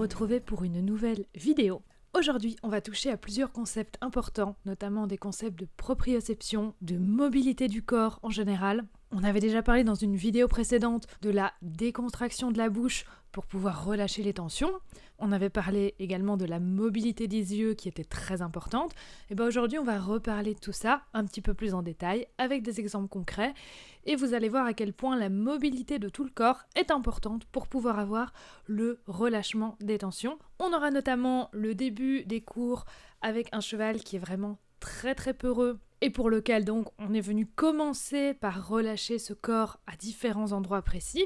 retrouver pour une nouvelle vidéo. Aujourd'hui, on va toucher à plusieurs concepts importants, notamment des concepts de proprioception, de mobilité du corps en général. On avait déjà parlé dans une vidéo précédente de la décontraction de la bouche pour pouvoir relâcher les tensions. On avait parlé également de la mobilité des yeux qui était très importante. Et bien aujourd'hui, on va reparler de tout ça un petit peu plus en détail avec des exemples concrets. Et vous allez voir à quel point la mobilité de tout le corps est importante pour pouvoir avoir le relâchement des tensions. On aura notamment le début des cours avec un cheval qui est vraiment très très peureux et pour lequel donc on est venu commencer par relâcher ce corps à différents endroits précis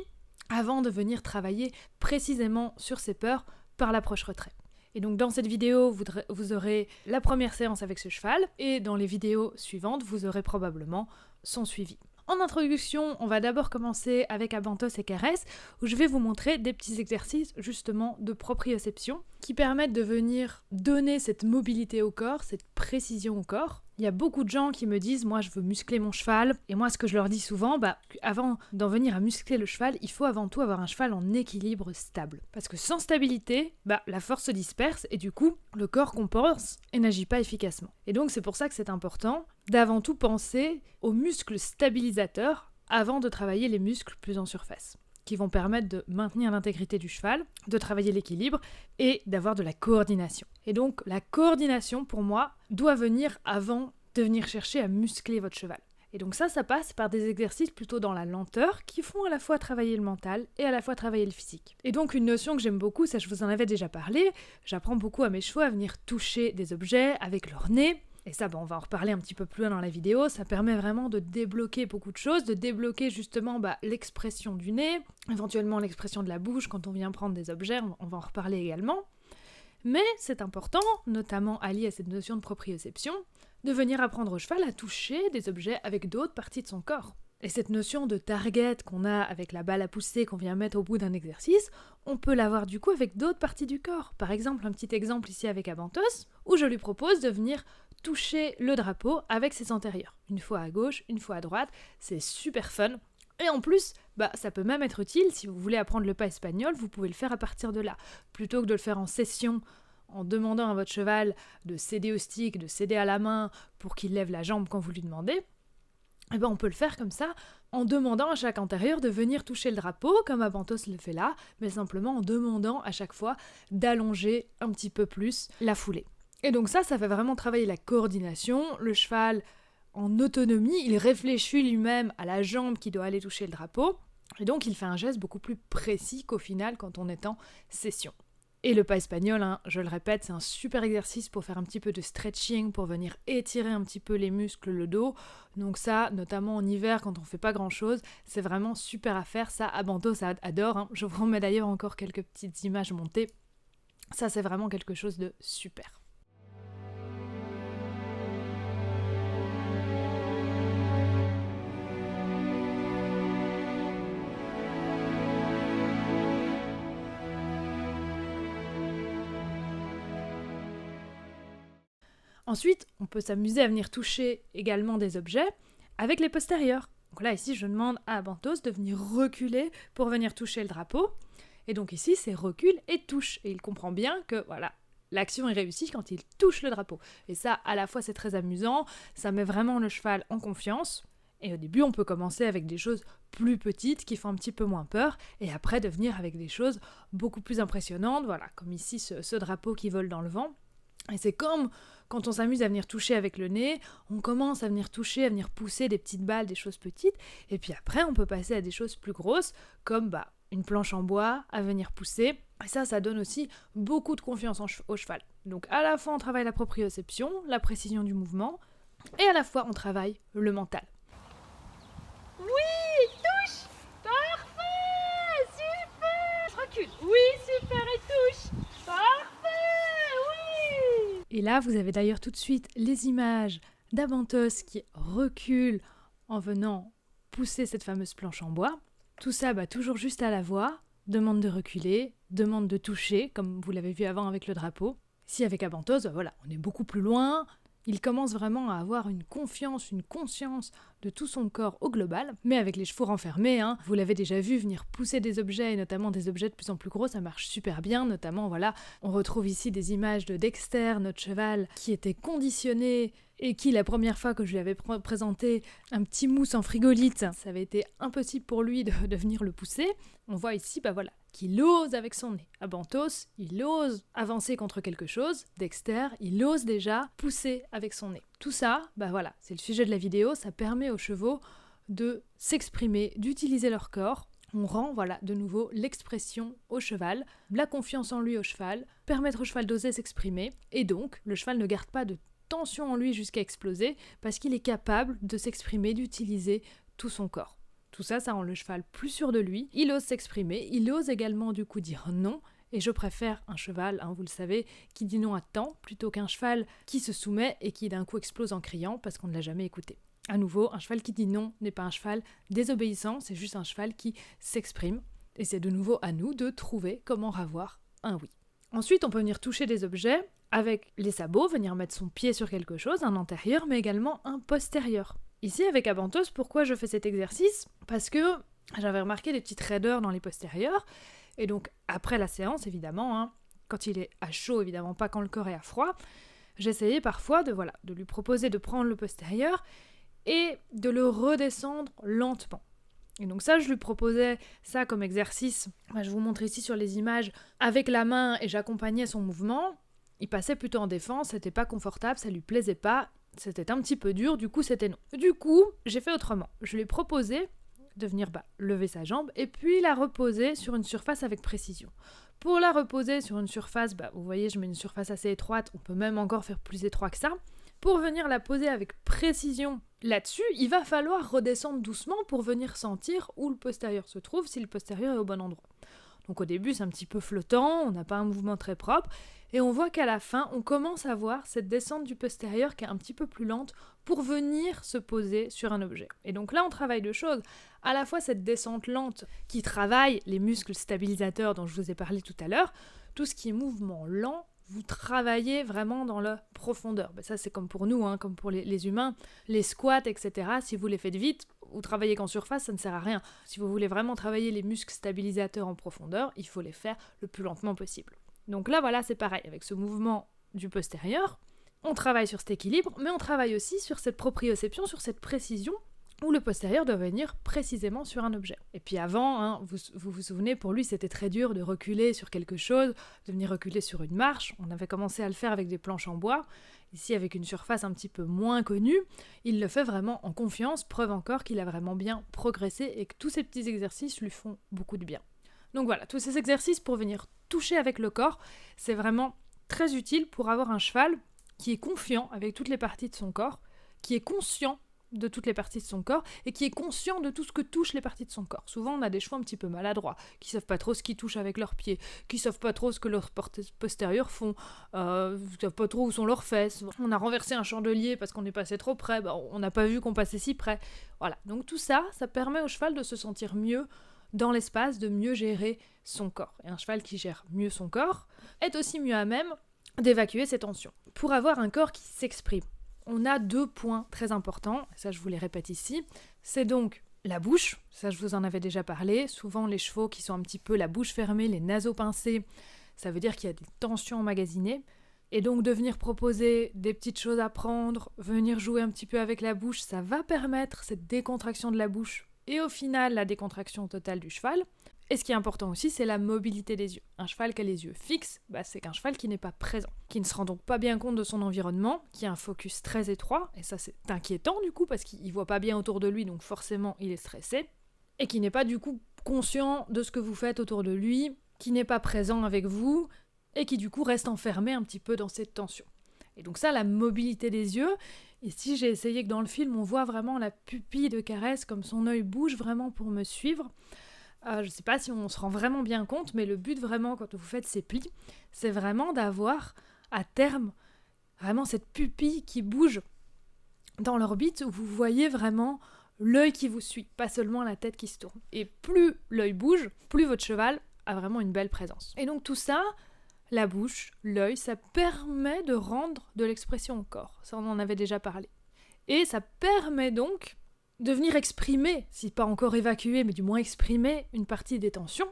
avant de venir travailler précisément sur ses peurs par l'approche-retrait. Et donc dans cette vidéo, vous aurez la première séance avec ce cheval et dans les vidéos suivantes, vous aurez probablement son suivi. En introduction, on va d'abord commencer avec Abantos et Caresse, où je vais vous montrer des petits exercices justement de proprioception qui permettent de venir donner cette mobilité au corps, cette précision au corps. Il y a beaucoup de gens qui me disent « moi je veux muscler mon cheval » et moi ce que je leur dis souvent, avant d'en venir à muscler le cheval, il faut avant tout avoir un cheval en équilibre stable. Parce que sans stabilité, la force se disperse et du coup, le corps compense et n'agit pas efficacement. Et donc c'est pour ça que c'est important d'avant tout penser aux muscles stabilisateurs avant de travailler les muscles plus en surface, qui vont permettre de maintenir l'intégrité du cheval, de travailler l'équilibre et d'avoir de la coordination. Et donc la coordination, pour moi, doit venir avant de venir chercher à muscler votre cheval. Et donc ça passe par des exercices plutôt dans la lenteur qui font à la fois travailler le mental et à la fois travailler le physique. Et donc une notion que j'aime beaucoup, ça je vous en avais déjà parlé, j'apprends beaucoup à mes chevaux à venir toucher des objets avec leur nez. Et ça, on va en reparler un petit peu plus loin dans la vidéo, ça permet vraiment de débloquer beaucoup de choses, de débloquer justement l'expression du nez, éventuellement l'expression de la bouche quand on vient prendre des objets, on va en reparler également. Mais c'est important, notamment allié à cette notion de proprioception, de venir apprendre au cheval à toucher des objets avec d'autres parties de son corps. Et cette notion de target qu'on a avec la balle à pousser qu'on vient mettre au bout d'un exercice, on peut l'avoir du coup avec d'autres parties du corps. Par exemple, un petit exemple ici avec Abantos, où je lui propose de venir toucher le drapeau avec ses antérieurs. Une fois à gauche, une fois à droite, c'est super fun. Et en plus, ça peut même être utile, si vous voulez apprendre le pas espagnol, vous pouvez le faire à partir de là. Plutôt que de le faire en session, en demandant à votre cheval de céder au stick, de céder à la main pour qu'il lève la jambe quand vous lui demandez, on peut le faire comme ça, en demandant à chaque antérieur de venir toucher le drapeau, comme Abantos le fait là, mais simplement en demandant à chaque fois d'allonger un petit peu plus la foulée. Et donc ça fait vraiment travailler la coordination, le cheval en autonomie, il réfléchit lui-même à la jambe qui doit aller toucher le drapeau, et donc il fait un geste beaucoup plus précis qu'au final quand on est en session. Et le pas espagnol, je le répète, c'est un super exercice pour faire un petit peu de stretching, pour venir étirer un petit peu les muscles, le dos. Donc ça, notamment en hiver, quand on fait pas grand-chose, c'est vraiment super à faire. Ça, Abantos adore. Je vous remets d'ailleurs encore quelques petites images montées. Ça, c'est vraiment quelque chose de super. Ensuite, on peut s'amuser à venir toucher également des objets avec les postérieurs. Donc là, ici, je demande à Abantos de venir reculer pour venir toucher le drapeau. Et donc ici, c'est recul et touche. Et il comprend bien que, l'action est réussie quand il touche le drapeau. Et ça, à la fois, c'est très amusant, ça met vraiment le cheval en confiance. Et au début, on peut commencer avec des choses plus petites qui font un petit peu moins peur, et après de venir avec des choses beaucoup plus impressionnantes, comme ici, ce drapeau qui vole dans le vent. Et c'est comme quand on s'amuse à venir toucher avec le nez, on commence à venir toucher, à venir pousser des petites balles, des choses petites, et puis après on peut passer à des choses plus grosses, comme une planche en bois à venir pousser, et ça donne aussi beaucoup de confiance au cheval. Donc à la fois on travaille la proprioception, la précision du mouvement, et à la fois on travaille le mental. Oui, touche! Parfait! Super! Recule! Oui, super, et touche! Parfait! Oui! Et là, vous avez d'ailleurs tout de suite les images d'Abantos qui recule en venant pousser cette fameuse planche en bois. Tout ça, toujours juste à la voix, demande de reculer, demande de toucher, comme vous l'avez vu avant avec le drapeau. Si avec Abantos, on est beaucoup plus loin, Il commence vraiment à avoir une confiance, une conscience de tout son corps au global, mais avec les chevaux renfermés, vous l'avez déjà vu venir pousser des objets, et notamment des objets de plus en plus gros, ça marche super bien, notamment voilà, on retrouve ici des images de Dexter, notre cheval, qui était conditionné et qui, la première fois que je lui avais présenté un petit mousse en frigolite, ça avait été impossible pour lui de venir le pousser. On voit ici, voilà, qu'il ose avec son nez. Abantos, il ose avancer contre quelque chose. Dexter, il ose déjà pousser avec son nez. Tout ça, voilà, c'est le sujet de la vidéo, ça permet aux chevaux de s'exprimer, d'utiliser leur corps. On rend, voilà, de nouveau l'expression au cheval, la confiance en lui au cheval, permettre au cheval d'oser s'exprimer, et donc le cheval ne garde pas de tension en lui jusqu'à exploser, parce qu'il est capable de s'exprimer, d'utiliser tout son corps. Tout ça, ça rend le cheval plus sûr de lui, il ose s'exprimer, il ose également du coup dire non, et je préfère un cheval, vous le savez, qui dit non à temps, plutôt qu'un cheval qui se soumet et qui d'un coup explose en criant parce qu'on ne l'a jamais écouté. À nouveau, un cheval qui dit non n'est pas un cheval désobéissant, c'est juste un cheval qui s'exprime, et c'est de nouveau à nous de trouver comment avoir un oui. Ensuite, on peut venir toucher des objets avec les sabots, venir mettre son pied sur quelque chose, un antérieur, mais également un postérieur. Ici, avec Abantos, pourquoi je fais cet exercice ? Parce que j'avais remarqué des petites raideurs dans les postérieurs, et donc après la séance, évidemment, quand il est à chaud, évidemment pas quand le corps est à froid, j'essayais parfois de lui proposer de prendre le postérieur et de le redescendre lentement. Et donc ça, je lui proposais ça comme exercice. Je vous montre ici sur les images avec la main et j'accompagnais son mouvement. Il passait plutôt en défense, c'était pas confortable, ça lui plaisait pas, c'était un petit peu dur, du coup c'était non. Du coup, j'ai fait autrement. Je lui ai proposé de venir lever sa jambe et puis la reposer sur une surface avec précision. Pour la reposer sur une surface, vous voyez, je mets une surface assez étroite, on peut même encore faire plus étroit que ça. Pour venir la poser avec précision là-dessus, il va falloir redescendre doucement pour venir sentir où le postérieur se trouve, si le postérieur est au bon endroit. Donc au début, c'est un petit peu flottant, on n'a pas un mouvement très propre, et on voit qu'à la fin, on commence à voir cette descente du postérieur qui est un petit peu plus lente pour venir se poser sur un objet. Et donc là, on travaille deux choses. À la fois cette descente lente qui travaille les muscles stabilisateurs dont je vous ai parlé tout à l'heure, tout ce qui est mouvement lent, vous travaillez vraiment dans la profondeur. Ça, c'est comme pour nous, comme pour les humains, les squats, etc. Si vous les faites vite, vous travaillez qu'en surface, ça ne sert à rien. Si vous voulez vraiment travailler les muscles stabilisateurs en profondeur, il faut les faire le plus lentement possible. Donc là, voilà, c'est pareil. Avec ce mouvement du postérieur, on travaille sur cet équilibre, mais on travaille aussi sur cette proprioception, sur cette précision, où le postérieur doit venir précisément sur un objet. Et puis avant, vous souvenez, pour lui, c'était très dur de reculer sur quelque chose, de venir reculer sur une marche. On avait commencé à le faire avec des planches en bois. Ici, avec une surface un petit peu moins connue, il le fait vraiment en confiance, preuve encore qu'il a vraiment bien progressé et que tous ces petits exercices lui font beaucoup de bien. Donc voilà, tous ces exercices pour venir toucher avec le corps, c'est vraiment très utile pour avoir un cheval qui est confiant avec toutes les parties de son corps, qui est conscient de toutes les parties de son corps et qui est conscient de tout ce que touchent les parties de son corps. Souvent, on a des chevaux un petit peu maladroits, qui savent pas trop ce qu'ils touchent avec leurs pieds, qui savent pas trop ce que leurs postérieurs font, savent pas trop où sont leurs fesses. On a renversé un chandelier parce qu'on est passé trop près, on n'a pas vu qu'on passait si près. Voilà, donc tout ça, ça permet au cheval de se sentir mieux dans l'espace, de mieux gérer son corps. Et un cheval qui gère mieux son corps est aussi mieux à même d'évacuer ses tensions. Pour avoir un corps qui s'exprime, on a 2 points très importants, ça je vous les répète ici, c'est donc la bouche, ça je vous en avais déjà parlé, souvent les chevaux qui sont un petit peu la bouche fermée, les naseaux pincés, ça veut dire qu'il y a des tensions emmagasinées, et donc de venir proposer des petites choses à prendre, venir jouer un petit peu avec la bouche, ça va permettre cette décontraction de la bouche, et au final la décontraction totale du cheval. Et ce qui est important aussi, c'est la mobilité des yeux. Un cheval qui a les yeux fixes, c'est qu'un cheval qui n'est pas présent, qui ne se rend donc pas bien compte de son environnement, qui a un focus très étroit, et ça c'est inquiétant du coup, parce qu'il voit pas bien autour de lui, donc forcément il est stressé, et qui n'est pas du coup conscient de ce que vous faites autour de lui, qui n'est pas présent avec vous, et qui du coup reste enfermé un petit peu dans cette tension. Et donc ça, la mobilité des yeux, ici j'ai essayé que dans le film on voit vraiment la pupille de Caresse, comme son œil bouge vraiment pour me suivre. Je ne sais pas si on se rend vraiment bien compte, mais le but vraiment quand vous faites ces plis, c'est vraiment d'avoir à terme vraiment cette pupille qui bouge dans l'orbite où vous voyez vraiment l'œil qui vous suit, pas seulement la tête qui se tourne. Et plus l'œil bouge, plus votre cheval a vraiment une belle présence. Et donc tout ça, la bouche, l'œil, ça permet de rendre de l'expression au corps. Ça, on en avait déjà parlé. Et ça permet donc de venir exprimer, si pas encore évacuer, mais du moins exprimer une partie des tensions.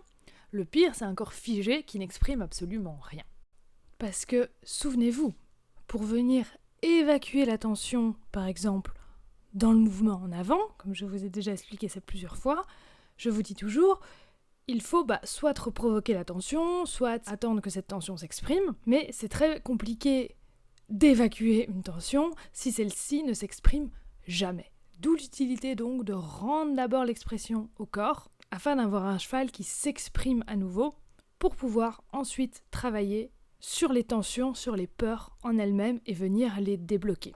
Le pire, c'est un corps figé qui n'exprime absolument rien. Parce que, souvenez-vous, pour venir évacuer la tension, par exemple, dans le mouvement en avant, comme je vous ai déjà expliqué ça plusieurs fois, je vous dis toujours, il faut soit reprovoquer la tension, soit attendre que cette tension s'exprime, mais c'est très compliqué d'évacuer une tension si celle-ci ne s'exprime jamais. D'où l'utilité donc de rendre d'abord l'expression au corps, afin d'avoir un cheval qui s'exprime à nouveau, pour pouvoir ensuite travailler sur les tensions, sur les peurs en elles-mêmes et venir les débloquer.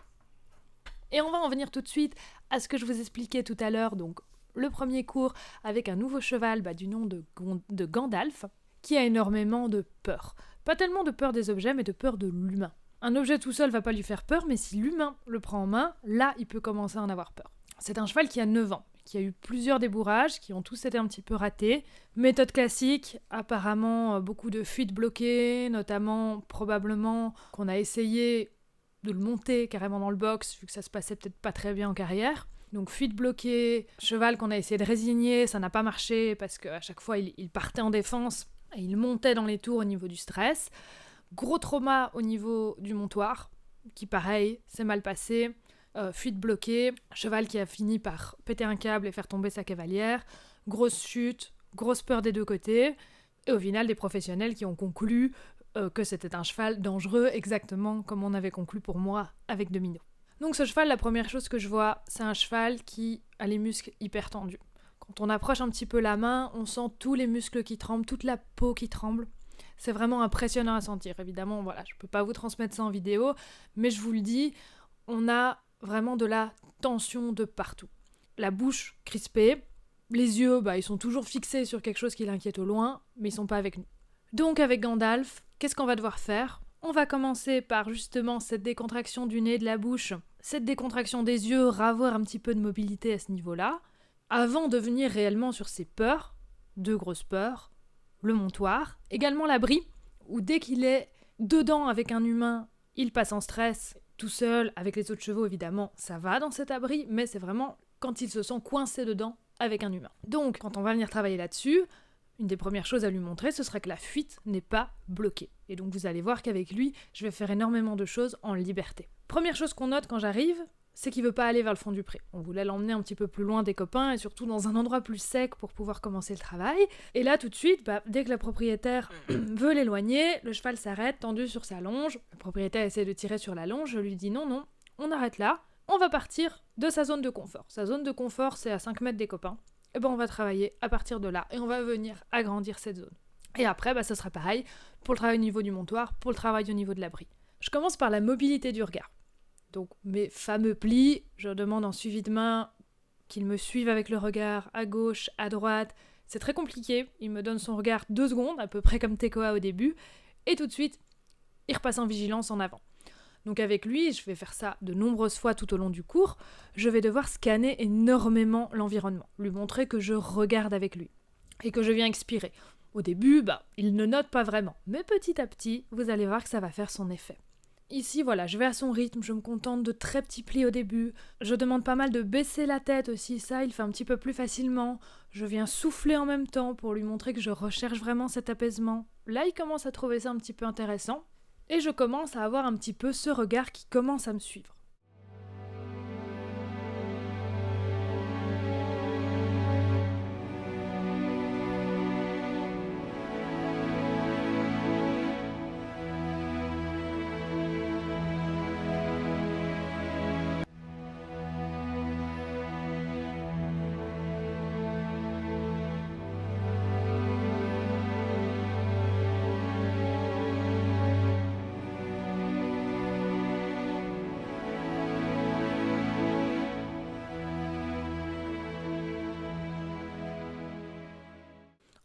Et on va en venir tout de suite à ce que je vous expliquais tout à l'heure, donc le premier cours avec un nouveau cheval du nom de Gandalf, qui a énormément de peur. Pas tellement de peur des objets, mais de peur de l'humain. Un objet tout seul va pas lui faire peur, mais si l'humain le prend en main, là, il peut commencer à en avoir peur. C'est un cheval qui a 9 ans, qui a eu plusieurs débourrages, qui ont tous été un petit peu ratés. Méthode classique, apparemment beaucoup de fuites bloquées, notamment probablement qu'on a essayé de le monter carrément dans le box, vu que ça se passait peut-être pas très bien en carrière. Donc fuite bloquée, cheval qu'on a essayé de résigner, ça n'a pas marché parce qu'à chaque fois il partait en défense et il montait dans les tours au niveau du stress. Gros trauma au niveau du montoir, qui pareil, s'est mal passé. Fuite bloquée, cheval qui a fini par péter un câble et faire tomber sa cavalière. Grosse chute, grosse peur des deux côtés. Et au final, des professionnels qui ont conclu que c'était un cheval dangereux, exactement comme on avait conclu pour moi avec Domino. Donc ce cheval, la première chose que je vois, c'est un cheval qui a les muscles hyper tendus. Quand on approche un petit peu la main, on sent tous les muscles qui tremblent, toute la peau qui tremble. C'est vraiment impressionnant à sentir. Évidemment, voilà, je peux pas vous transmettre ça en vidéo, mais je vous le dis, on a vraiment de la tension de partout. La bouche crispée, les yeux, ils sont toujours fixés sur quelque chose qui l'inquiète au loin, mais ils sont pas avec nous. Donc avec Gandalf, qu'est-ce qu'on va devoir faire ? On va commencer par justement cette décontraction du nez, de la bouche, cette décontraction des yeux, ravoir un petit peu de mobilité à ce niveau-là, avant de venir réellement sur ses peurs, deux grosses peurs, le montoir, également l'abri, où dès qu'il est dedans avec un humain, il passe en stress, tout seul, avec les autres chevaux évidemment, ça va dans cet abri, mais c'est vraiment quand il se sent coincé dedans avec un humain. Donc, quand on va venir travailler là-dessus, une des premières choses à lui montrer, ce serait que la fuite n'est pas bloquée. Et donc vous allez voir qu'avec lui, je vais faire énormément de choses en liberté. Première chose qu'on note quand j'arrive, c'est qu'il veut pas aller vers le fond du pré. On voulait l'emmener un petit peu plus loin des copains et surtout dans un endroit plus sec pour pouvoir commencer le travail. Et là, tout de suite, dès que le propriétaire veut l'éloigner, le cheval s'arrête, tendu sur sa longe. Le propriétaire essaie de tirer sur la longe, je lui dis non, on arrête là. On va partir de sa zone de confort. Sa zone de confort, c'est à 5 mètres des copains. Et on va travailler à partir de là et on va venir agrandir cette zone. Et après, ce sera pareil pour le travail au niveau du montoir, pour le travail au niveau de l'abri. Je commence par la mobilité du regard. Donc mes fameux plis, je demande en suivi de main qu'il me suive avec le regard à gauche, à droite. C'est très compliqué, il me donne son regard 2 secondes, à peu près comme Tekoa au début, et tout de suite, il repasse en vigilance en avant. Donc avec lui, je vais faire ça de nombreuses fois tout au long du cours, je vais devoir scanner énormément l'environnement, lui montrer que je regarde avec lui et que je viens expirer. Au début, il ne note pas vraiment, mais petit à petit, vous allez voir que ça va faire son effet. Ici, voilà, je vais à son rythme, je me contente de très petits plis au début, je demande pas mal de baisser la tête aussi, ça il fait un petit peu plus facilement, je viens souffler en même temps pour lui montrer que je recherche vraiment cet apaisement. Là, il commence à trouver ça un petit peu intéressant. Et je commence à avoir un petit peu ce regard qui commence à me suivre.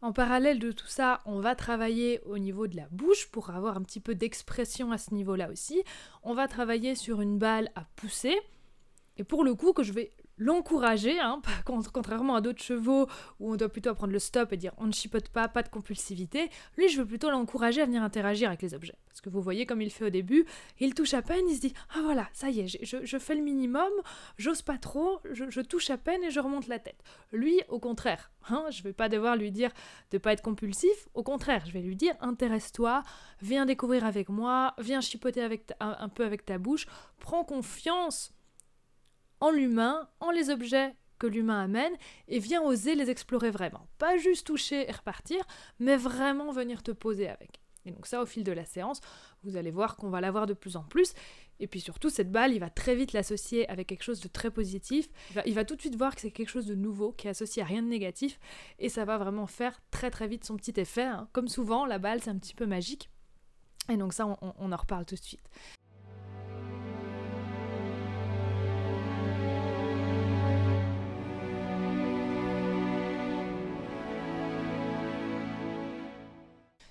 En parallèle de tout ça, on va travailler au niveau de la bouche pour avoir un petit peu d'expression à ce niveau-là aussi. On va travailler sur une balle à pousser. Et pour le coup, que je vais l'encourager, hein, contrairement à d'autres chevaux où on doit plutôt apprendre le stop et dire on ne chipote pas, pas de compulsivité. Lui, je veux plutôt l'encourager à venir interagir avec les objets. Parce que vous voyez comme il fait au début, il touche à peine, il se dit ah voilà, ça y est, je fais le minimum, j'ose pas trop, je touche à peine et je remonte la tête. Lui, au contraire, hein, je vais pas devoir lui dire de pas être compulsif, au contraire, je vais lui dire intéresse-toi, viens découvrir avec moi, viens chipoter avec un peu avec ta bouche, prends confiance en l'humain, en les objets que l'humain amène, et viens oser les explorer vraiment. Pas juste toucher et repartir, mais vraiment venir te poser avec. Et donc ça, au fil de la séance, vous allez voir qu'on va l'avoir de plus en plus. Et puis surtout, cette balle, il va très vite l'associer avec quelque chose de très positif. Il va tout de suite voir que c'est quelque chose de nouveau, qui est associé à rien de négatif, et ça va vraiment faire très très vite son petit effet, hein. Comme souvent, la balle, c'est un petit peu magique. Et donc ça, on en reparle tout de suite.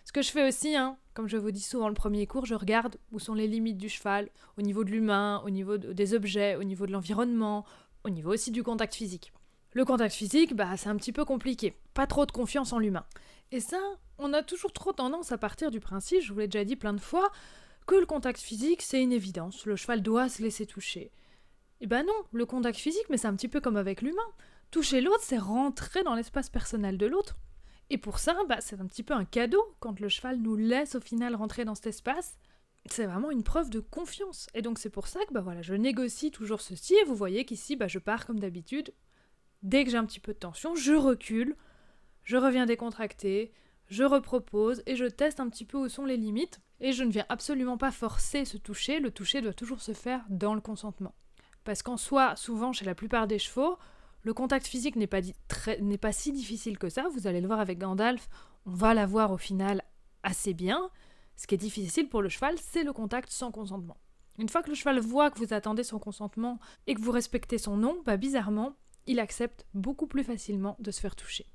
Ce que je fais aussi, hein, comme je vous dis souvent le premier cours, je regarde où sont les limites du cheval, au niveau de l'humain, au niveau des objets, au niveau de l'environnement, au niveau aussi du contact physique. Le contact physique, c'est un petit peu compliqué. Pas trop de confiance en l'humain. Et ça, on a toujours trop tendance à partir du principe, je vous l'ai déjà dit plein de fois, que le contact physique, c'est une évidence. Le cheval doit se laisser toucher. Eh ben non, le contact physique, mais c'est un petit peu comme avec l'humain. Toucher l'autre, c'est rentrer dans l'espace personnel de l'autre. Et pour ça, c'est un petit peu un cadeau quand le cheval nous laisse au final rentrer dans cet espace. C'est vraiment une preuve de confiance. Et donc c'est pour ça que je négocie toujours ceci. Et vous voyez qu'ici, je pars comme d'habitude. Dès que j'ai un petit peu de tension, je recule, je reviens décontracter, je repropose et je teste un petit peu où sont les limites. Et je ne viens absolument pas forcer ce toucher. Le toucher doit toujours se faire dans le consentement. Parce qu'en soi, souvent chez la plupart des chevaux, le contact physique n'est pas si difficile que ça. Vous allez le voir avec Gandalf, on va l'avoir au final assez bien. Ce qui est difficile pour le cheval, c'est le contact sans consentement. Une fois que le cheval voit que vous attendez son consentement et que vous respectez son nom, bizarrement, il accepte beaucoup plus facilement de se faire toucher.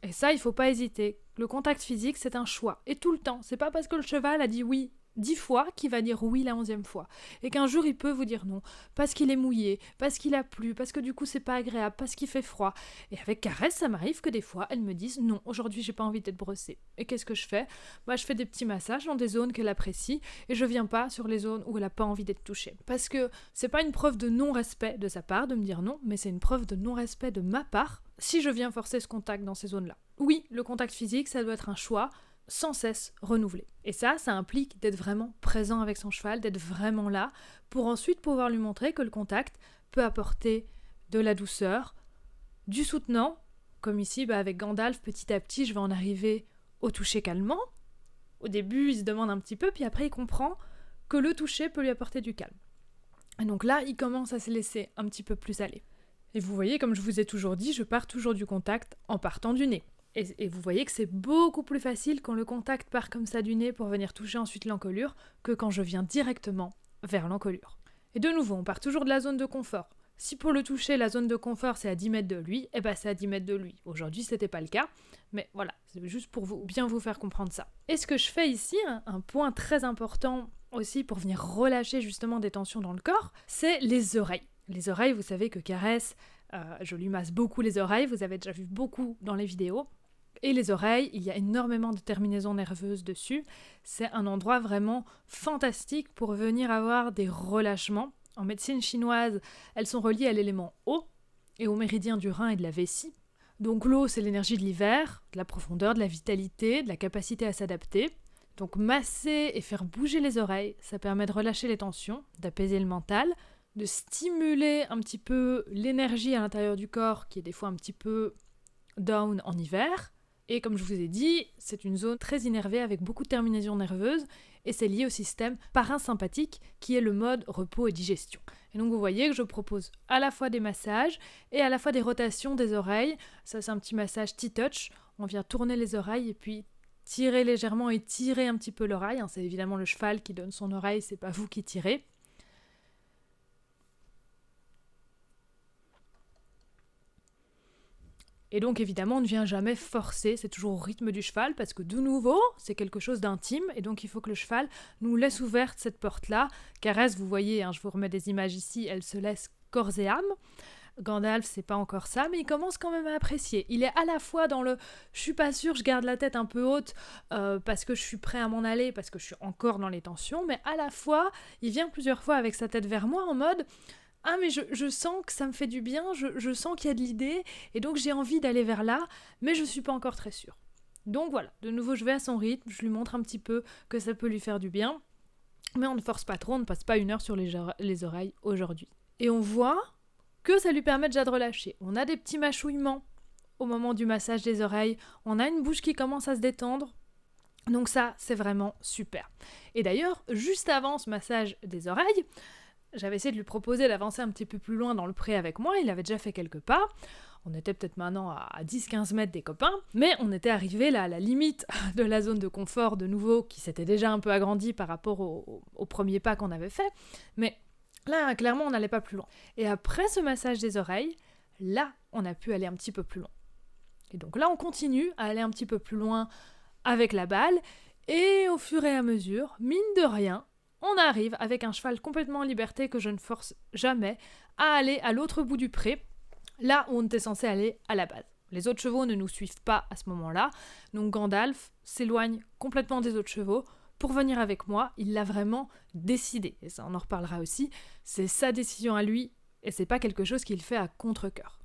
Et ça, il ne faut pas hésiter. Le contact physique, c'est un choix. Et tout le temps. C'est pas parce que le cheval a dit oui 10 fois qu'il va dire oui la 11e fois. Et qu'un jour il peut vous dire non, parce qu'il est mouillé, parce qu'il a plu, parce que du coup c'est pas agréable, parce qu'il fait froid. Et avec Caresse, ça m'arrive que des fois elles me disent non, aujourd'hui j'ai pas envie d'être brossée. Et qu'est-ce que je fais ? Je fais des petits massages dans des zones qu'elle apprécie et je viens pas sur les zones où elle a pas envie d'être touchée. Parce que c'est pas une preuve de non-respect de sa part de me dire non, mais c'est une preuve de non-respect de ma part si je viens forcer ce contact dans ces zones-là. Oui, le contact physique, ça doit être un choix sans cesse renouvelé. Et ça implique d'être vraiment présent avec son cheval, d'être vraiment là, pour ensuite pouvoir lui montrer que le contact peut apporter de la douceur, du soutenant, comme ici avec Gandalf, petit à petit je vais en arriver au toucher calmant. Au début il se demande un petit peu, puis après il comprend que le toucher peut lui apporter du calme. Et donc là il commence à se laisser un petit peu plus aller. Et vous voyez, comme je vous ai toujours dit, je pars toujours du contact en partant du nez. Et vous voyez que c'est beaucoup plus facile quand le contact part comme ça du nez pour venir toucher ensuite l'encolure que quand je viens directement vers l'encolure. Et de nouveau, on part toujours de la zone de confort. Si pour le toucher, la zone de confort c'est à 10 mètres de lui, c'est à 10 mètres de lui. Aujourd'hui, c'était pas le cas, mais voilà, c'est juste pour bien vous faire comprendre ça. Et ce que je fais ici, un point très important aussi pour venir relâcher justement des tensions dans le corps, c'est les oreilles. Les oreilles, vous savez que Caresse, je lui masse beaucoup les oreilles, vous avez déjà vu beaucoup dans les vidéos. Et les oreilles, il y a énormément de terminaisons nerveuses dessus. C'est un endroit vraiment fantastique pour venir avoir des relâchements. En médecine chinoise, elles sont reliées à l'élément eau et au méridien du rein et de la vessie. Donc l'eau, c'est l'énergie de l'hiver, de la profondeur, de la vitalité, de la capacité à s'adapter. Donc masser et faire bouger les oreilles, ça permet de relâcher les tensions, d'apaiser le mental, de stimuler un petit peu l'énergie à l'intérieur du corps qui est des fois un petit peu down en hiver. Et comme je vous ai dit, c'est une zone très innervée avec beaucoup de terminaisons nerveuses et c'est lié au système parasympathique qui est le mode repos et digestion. Et donc vous voyez que je propose à la fois des massages et à la fois des rotations des oreilles. Ça c'est un petit massage T-touch, on vient tourner les oreilles et puis tirer légèrement et tirer un petit peu l'oreille. C'est évidemment le cheval qui donne son oreille, c'est pas vous qui tirez. Et donc évidemment, on ne vient jamais forcer, c'est toujours au rythme du cheval, parce que de nouveau, c'est quelque chose d'intime, et donc il faut que le cheval nous laisse ouverte cette porte-là. Caresse, vous voyez, je vous remets des images ici, elle se laisse corps et âme. Gandalf, c'est pas encore ça, mais il commence quand même à apprécier. Il est à la fois dans le « je suis pas sûr, je garde la tête un peu haute parce que je suis prêt à m'en aller, parce que je suis encore dans les tensions », mais à la fois, il vient plusieurs fois avec sa tête vers moi en mode « ah mais je sens que ça me fait du bien, je sens qu'il y a de l'idée, et donc j'ai envie d'aller vers là, mais je suis pas encore très sûre ». Donc voilà, de nouveau je vais à son rythme, je lui montre un petit peu que ça peut lui faire du bien, mais on ne force pas trop, on ne passe pas 1 heure sur les oreilles aujourd'hui. Et on voit que ça lui permet déjà de relâcher. On a des petits mâchouillements au moment du massage des oreilles, on a une bouche qui commence à se détendre, donc ça c'est vraiment super. Et d'ailleurs, juste avant ce massage des oreilles, j'avais essayé de lui proposer d'avancer un petit peu plus loin dans le pré avec moi, il avait déjà fait quelques pas, on était peut-être maintenant à 10-15 mètres des copains, mais on était arrivé là à la limite de la zone de confort de nouveau, qui s'était déjà un peu agrandie par rapport au premier pas qu'on avait fait, mais là, clairement, on n'allait pas plus loin. Et après ce massage des oreilles, là, on a pu aller un petit peu plus loin. Et donc là, on continue à aller un petit peu plus loin avec la balle, et au fur et à mesure, mine de rien, on arrive avec un cheval complètement en liberté que je ne force jamais à aller à l'autre bout du pré, là où on était censé aller à la base. Les autres chevaux ne nous suivent pas à ce moment-là, donc Gandalf s'éloigne complètement des autres chevaux pour venir avec moi. Il l'a vraiment décidé, et ça on en reparlera aussi, c'est sa décision à lui, et c'est pas quelque chose qu'il fait à contre-cœur.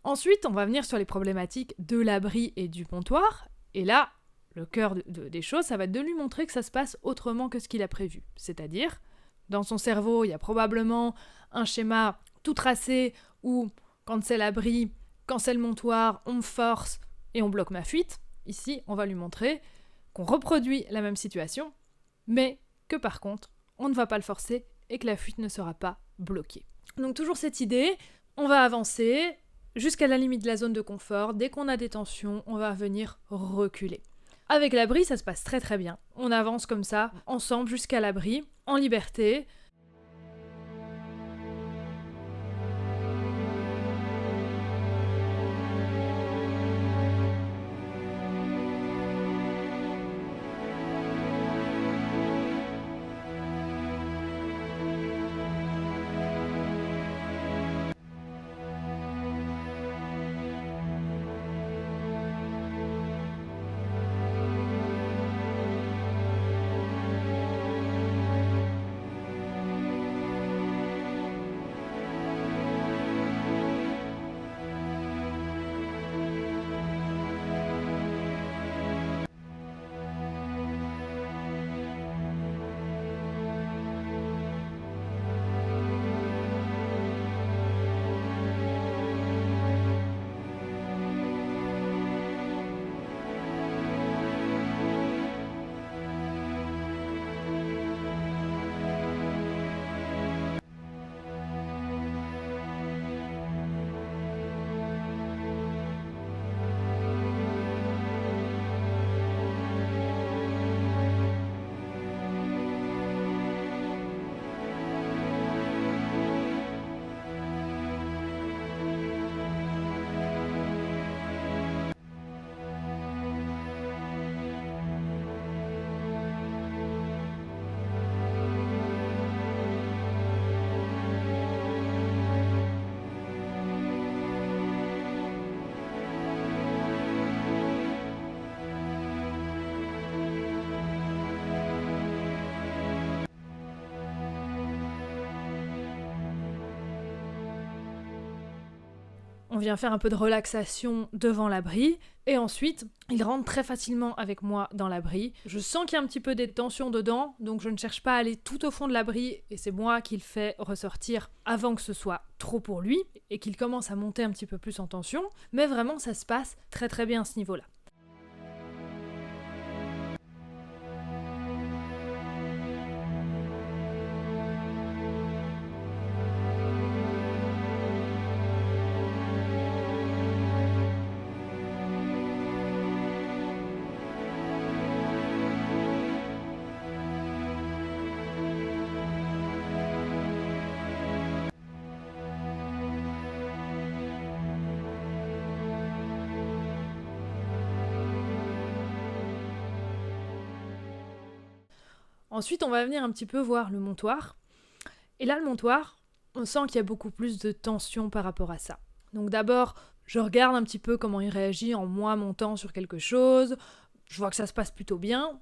Ensuite, on va venir sur les problématiques de l'abri et du pontoir, et là, le cœur des choses, ça va être de lui montrer que ça se passe autrement que ce qu'il a prévu. C'est-à-dire, dans son cerveau, il y a probablement un schéma tout tracé où, quand c'est l'abri, quand c'est le montoir, on me force et on bloque ma fuite. Ici, on va lui montrer qu'on reproduit la même situation, mais que par contre, on ne va pas le forcer et que la fuite ne sera pas bloquée. Donc toujours cette idée, on va avancer jusqu'à la limite de la zone de confort. Dès qu'on a des tensions, on va venir reculer. Avec l'abri, ça se passe très très bien. On avance comme ça, ensemble, jusqu'à l'abri, en liberté. vient faire un peu de relaxation devant l'abri, et ensuite, il rentre très facilement avec moi dans l'abri. Je sens qu'il y a un petit peu des tensions dedans, donc je ne cherche pas à aller tout au fond de l'abri, et c'est moi qui le fais ressortir avant que ce soit trop pour lui, et qu'il commence à monter un petit peu plus en tension, mais vraiment ça se passe très très bien à ce niveau-là. Ensuite, on va venir un petit peu voir le montoir. Et là, le montoir, on sent qu'il y a beaucoup plus de tension par rapport à ça. Donc d'abord, je regarde un petit peu comment il réagit en moi montant sur quelque chose. Je vois que ça se passe plutôt bien.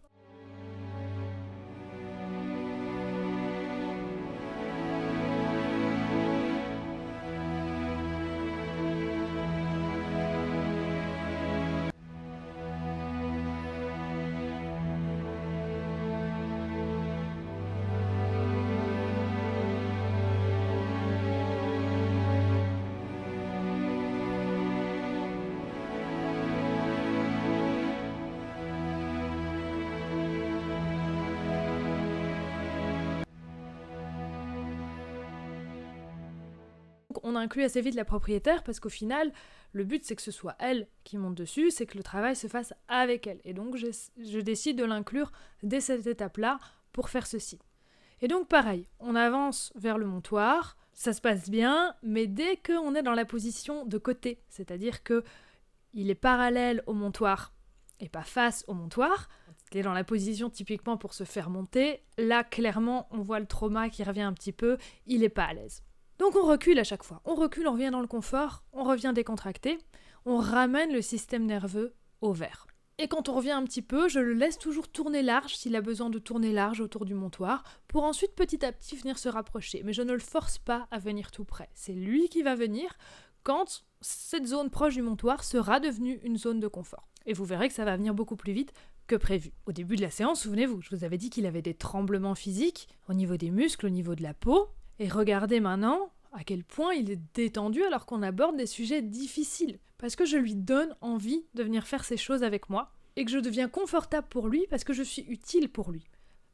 On inclut assez vite la propriétaire parce qu'au final, le but c'est que ce soit elle qui monte dessus, c'est que le travail se fasse avec elle. Et donc je décide de l'inclure dès cette étape-là pour faire ceci. Et donc pareil, on avance vers le montoir, ça se passe bien, mais dès qu'on est dans la position de côté, c'est-à-dire que il est parallèle au montoir et pas face au montoir, il est dans la position typiquement pour se faire monter, là clairement on voit le trauma qui revient un petit peu, il est pas à l'aise. Donc on recule à chaque fois, on recule, on revient dans le confort, on revient décontracté, on ramène le système nerveux au vert. Et quand on revient un petit peu, je le laisse toujours tourner large s'il a besoin de tourner large autour du montoir, pour ensuite petit à petit venir se rapprocher. Mais je ne le force pas à venir tout près. C'est lui qui va venir quand cette zone proche du montoir sera devenue une zone de confort. Et vous verrez que ça va venir beaucoup plus vite que prévu. Au début de la séance, souvenez-vous, je vous avais dit qu'il avait des tremblements physiques au niveau des muscles, au niveau de la peau. Et regardez maintenant à quel point il est détendu alors qu'on aborde des sujets difficiles. Parce que je lui donne envie de venir faire ces choses avec moi et que je deviens confortable pour lui parce que je suis utile pour lui.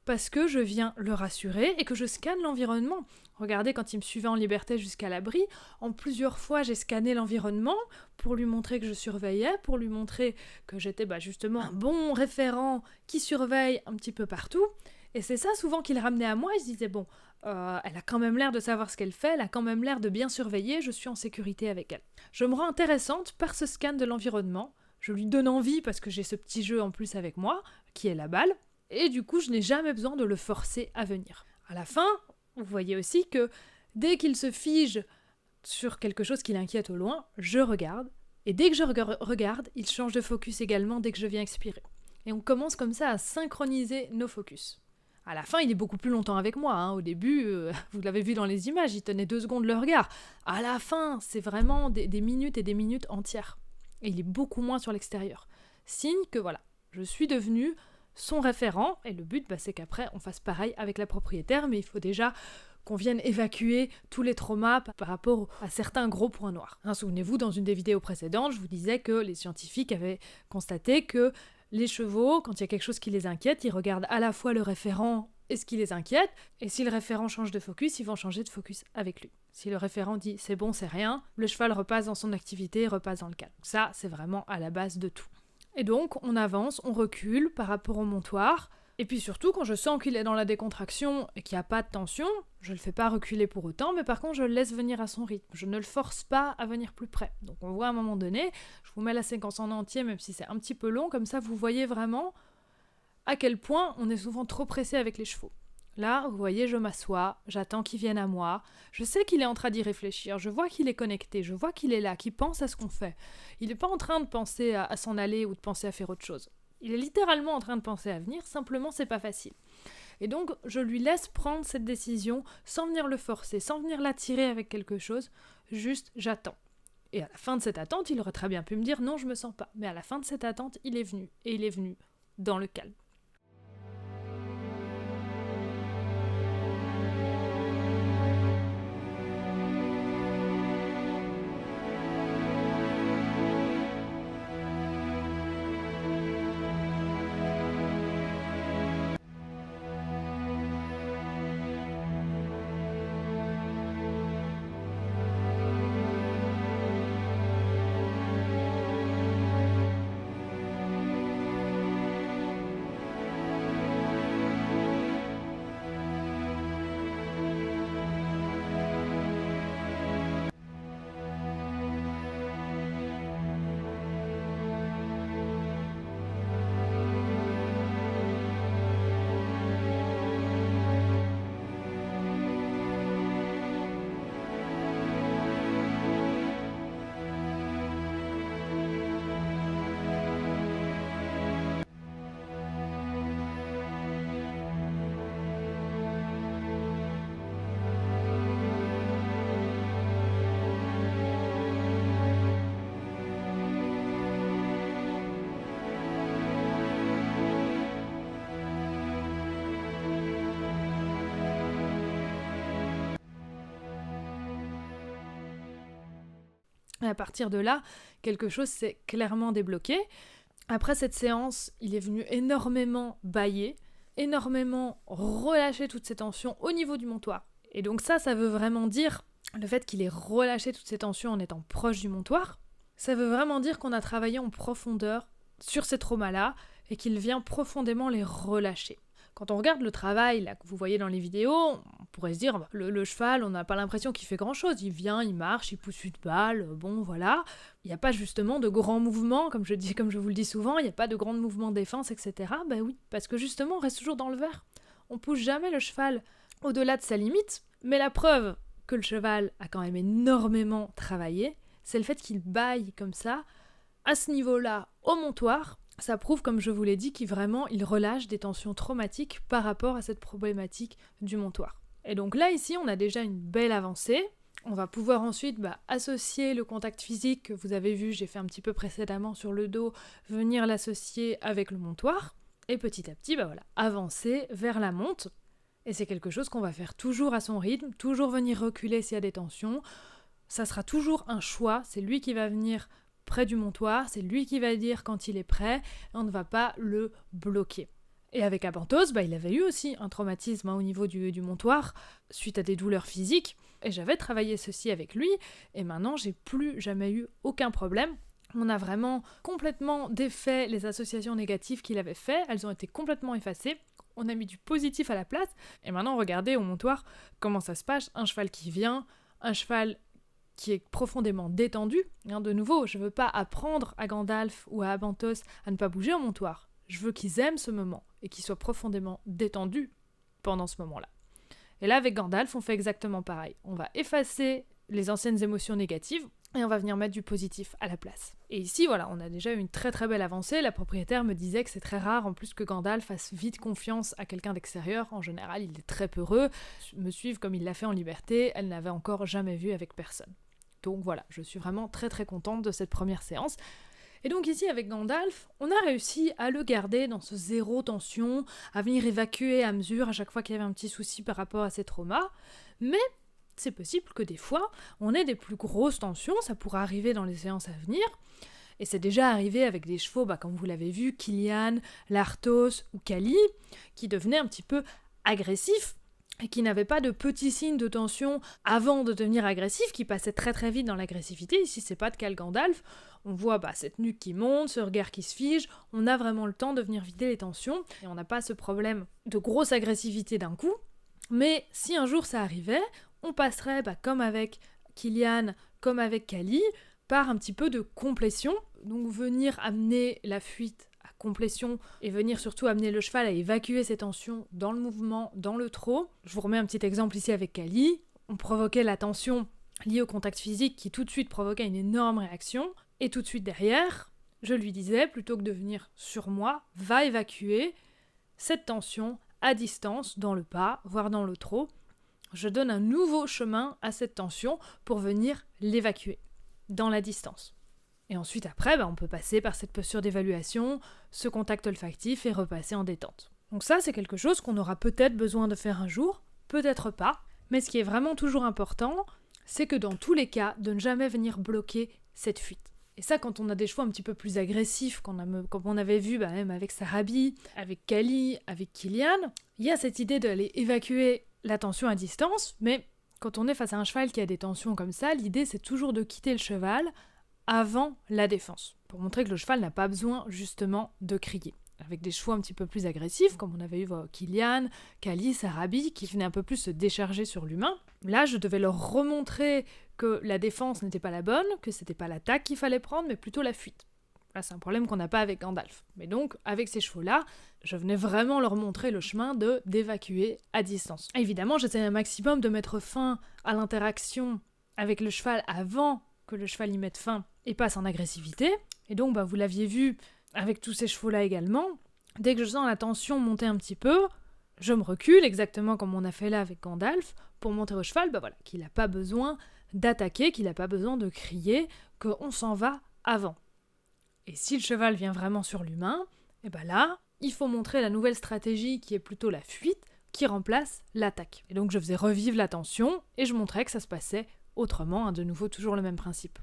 Parce que je viens le rassurer et que je scanne l'environnement. Regardez, quand il me suivait en liberté jusqu'à l'abri, en plusieurs fois j'ai scanné l'environnement pour lui montrer que je surveillais, pour lui montrer que j'étais justement un bon référent qui surveille un petit peu partout. Et c'est ça souvent qu'il ramenait à moi, il se disait bon, elle a quand même l'air de savoir ce qu'elle fait, elle a quand même l'air de bien surveiller, je suis en sécurité avec elle. Je me rends intéressante par ce scan de l'environnement, je lui donne envie parce que j'ai ce petit jeu en plus avec moi, qui est la balle, et du coup je n'ai jamais besoin de le forcer à venir. À la fin, vous voyez aussi que dès qu'il se fige sur quelque chose qui l'inquiète au loin, je regarde, et dès que je regarde, il change de focus également dès que je viens expirer. Et on commence comme ça à synchroniser nos focus. À la fin, il est beaucoup plus longtemps avec moi. Au début, vous l'avez vu dans les images, il tenait 2 secondes le regard. À la fin, c'est vraiment des minutes et des minutes entières. Et il est beaucoup moins sur l'extérieur. Signe que voilà, je suis devenue son référent. Et le but, c'est qu'après, on fasse pareil avec la propriétaire. Mais il faut déjà qu'on vienne évacuer tous les traumas par rapport à certains gros points noirs. Souvenez-vous, dans une des vidéos précédentes, je vous disais que les scientifiques avaient constaté que les chevaux, quand il y a quelque chose qui les inquiète, ils regardent à la fois le référent et ce qui les inquiète, et si le référent change de focus, ils vont changer de focus avec lui. Si le référent dit c'est bon, c'est rien, le cheval repasse dans son activité, repasse dans le calme. Ça, c'est vraiment à la base de tout. Et donc, on avance, on recule par rapport au montoir, et puis surtout, quand je sens qu'il est dans la décontraction et qu'il n'y a pas de tension, je ne le fais pas reculer pour autant, mais par contre, je le laisse venir à son rythme. Je ne le force pas à venir plus près. Donc on voit à un moment donné, je vous mets la séquence en entier, même si c'est un petit peu long, comme ça vous voyez vraiment à quel point on est souvent trop pressé avec les chevaux. Là, vous voyez, je m'assois, j'attends qu'il vienne à moi, je sais qu'il est en train d'y réfléchir, je vois qu'il est connecté, je vois qu'il est là, qu'il pense à ce qu'on fait. Il n'est pas en train de penser à s'en aller ou de penser à faire autre chose. Il est littéralement en train de penser à venir, simplement c'est pas facile. Et donc je lui laisse prendre cette décision sans venir le forcer, sans venir l'attirer avec quelque chose, juste j'attends. Et à la fin de cette attente, il aurait très bien pu me dire non, je me sens pas. Mais à la fin de cette attente, il est venu. Et il est venu dans le calme. Et à partir de là, quelque chose s'est clairement débloqué. Après cette séance, il est venu énormément bâiller, énormément relâcher toutes ces tensions au niveau du montoir. Et donc ça veut vraiment dire, le fait qu'il ait relâché toutes ces tensions en étant proche du montoir, ça veut vraiment dire qu'on a travaillé en profondeur sur ces traumas-là et qu'il vient profondément les relâcher. Quand on regarde le travail là, que vous voyez dans les vidéos, on pourrait se dire, le cheval, on n'a pas l'impression qu'il fait grand-chose. Il vient, il marche, il pousse une balle, bon voilà. Il n'y a pas justement de grands mouvements, comme je vous le dis souvent, il n'y a pas de grands mouvements de défense, etc. Ben oui, parce que justement, on reste toujours dans le vert. On pousse jamais le cheval au-delà de sa limite, mais la preuve que le cheval a quand même énormément travaillé, c'est le fait qu'il bâille comme ça, à ce niveau-là, au montoir. Ça prouve, comme je vous l'ai dit, qu'il relâche des tensions traumatiques par rapport à cette problématique du montoir. Et donc là, ici, on a déjà une belle avancée. On va pouvoir ensuite associer le contact physique que vous avez vu, j'ai fait un petit peu précédemment sur le dos, venir l'associer avec le montoir, et petit à petit, avancer vers la monte. Et c'est quelque chose qu'on va faire toujours à son rythme, toujours venir reculer s'il y a des tensions. Ça sera toujours un choix, c'est lui qui va venir près du montoir, c'est lui qui va dire quand il est prêt, et on ne va pas le bloquer. Et avec Abantos, il avait eu aussi un traumatisme au niveau du montoir, suite à des douleurs physiques, et j'avais travaillé ceci avec lui, et maintenant j'ai plus jamais eu aucun problème. On a vraiment complètement défait les associations négatives qu'il avait fait, elles ont été complètement effacées, on a mis du positif à la place, et maintenant regardez au montoir comment ça se passe, un cheval qui vient, un cheval qui est profondément détendu. De nouveau, je ne veux pas apprendre à Gandalf ou à Abantos à ne pas bouger au montoir. Je veux qu'ils aiment ce moment et qu'ils soient profondément détendus pendant ce moment-là. Et là, avec Gandalf, on fait exactement pareil. On va effacer les anciennes émotions négatives et on va venir mettre du positif à la place. Et ici, on a déjà une très très belle avancée. La propriétaire me disait que c'est très rare en plus que Gandalf fasse vite confiance à quelqu'un d'extérieur. En général, il est très peureux. Me suivre comme il l'a fait en liberté, elle n'avait encore jamais vu avec personne. Donc voilà, je suis vraiment très très contente de cette première séance. Et donc ici, avec Gandalf, on a réussi à le garder dans ce zéro tension, à venir évacuer à mesure à chaque fois qu'il y avait un petit souci par rapport à ses traumas. Mais c'est possible que des fois, on ait des plus grosses tensions, ça pourra arriver dans les séances à venir. Et c'est déjà arrivé avec des chevaux, comme vous l'avez vu, Kilian, Lartos ou Kali, qui devenaient un petit peu agressifs, et qui n'avait pas de petits signes de tension avant de devenir agressif, qui passait très très vite dans l'agressivité. Ici, c'est pas de cas Gandalf. On voit cette nuque qui monte, ce regard qui se fige. On a vraiment le temps de venir vider les tensions. Et on n'a pas ce problème de grosse agressivité d'un coup. Mais si un jour ça arrivait, on passerait, comme avec Kilian, comme avec Kali, par un petit peu de complétion. Donc venir amener la fuite à complétion et venir surtout amener le cheval à évacuer ses tensions dans le mouvement, dans le trot. Je vous remets un petit exemple ici avec Kali. On provoquait la tension liée au contact physique qui tout de suite provoquait une énorme réaction. Et tout de suite derrière, je lui disais, plutôt que de venir sur moi, va évacuer cette tension à distance, dans le pas, voire dans le trot. Je donne un nouveau chemin à cette tension pour venir l'évacuer. dans la distance. Et ensuite après, on peut passer par cette posture d'évaluation, ce contact olfactif et repasser en détente. Donc ça, c'est quelque chose qu'on aura peut-être besoin de faire un jour, peut-être pas, mais ce qui est vraiment toujours important, c'est que dans tous les cas, de ne jamais venir bloquer cette fuite. Et ça, quand on a des chevaux un petit peu plus agressifs, comme on avait vu même avec Sarabi, avec Kali, avec Kilian, il y a cette idée d'aller évacuer la tension à distance, mais quand on est face à un cheval qui a des tensions comme ça, l'idée c'est toujours de quitter le cheval avant la défense, pour montrer que le cheval n'a pas besoin justement de crier. Avec des chevaux un petit peu plus agressifs, comme on avait eu Kilian, Kali, Sarabi, qui venaient un peu plus se décharger sur l'humain, là je devais leur remontrer que la défense n'était pas la bonne, que c'était pas l'attaque qu'il fallait prendre, mais plutôt la fuite. Là c'est un problème qu'on n'a pas avec Gandalf. Mais donc, avec ces chevaux-là, je venais vraiment leur montrer le chemin d'évacuer à distance. Évidemment, j'essayais un maximum de mettre fin à l'interaction avec le cheval avant que le cheval y mette fin et passe en agressivité. Et donc, vous l'aviez vu avec tous ces chevaux-là également, dès que je sens la tension monter un petit peu, je me recule, exactement comme on a fait là avec Gandalf, pour montrer au cheval qu'il n'a pas besoin d'attaquer, qu'il n'a pas besoin de crier, qu'on s'en va avant. Et si le cheval vient vraiment sur l'humain, là, il faut montrer la nouvelle stratégie qui est plutôt la fuite, qui remplace l'attaque. Et donc je faisais revivre la tension, et je montrais que ça se passait autrement, de nouveau toujours le même principe.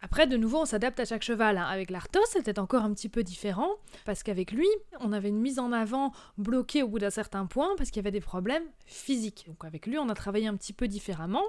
Après, de nouveau, on s'adapte à chaque cheval. Avec l'Arthos, c'était encore un petit peu différent, parce qu'avec lui, on avait une mise en avant bloquée au bout d'un certain point, parce qu'il y avait des problèmes physiques. Donc avec lui, on a travaillé un petit peu différemment.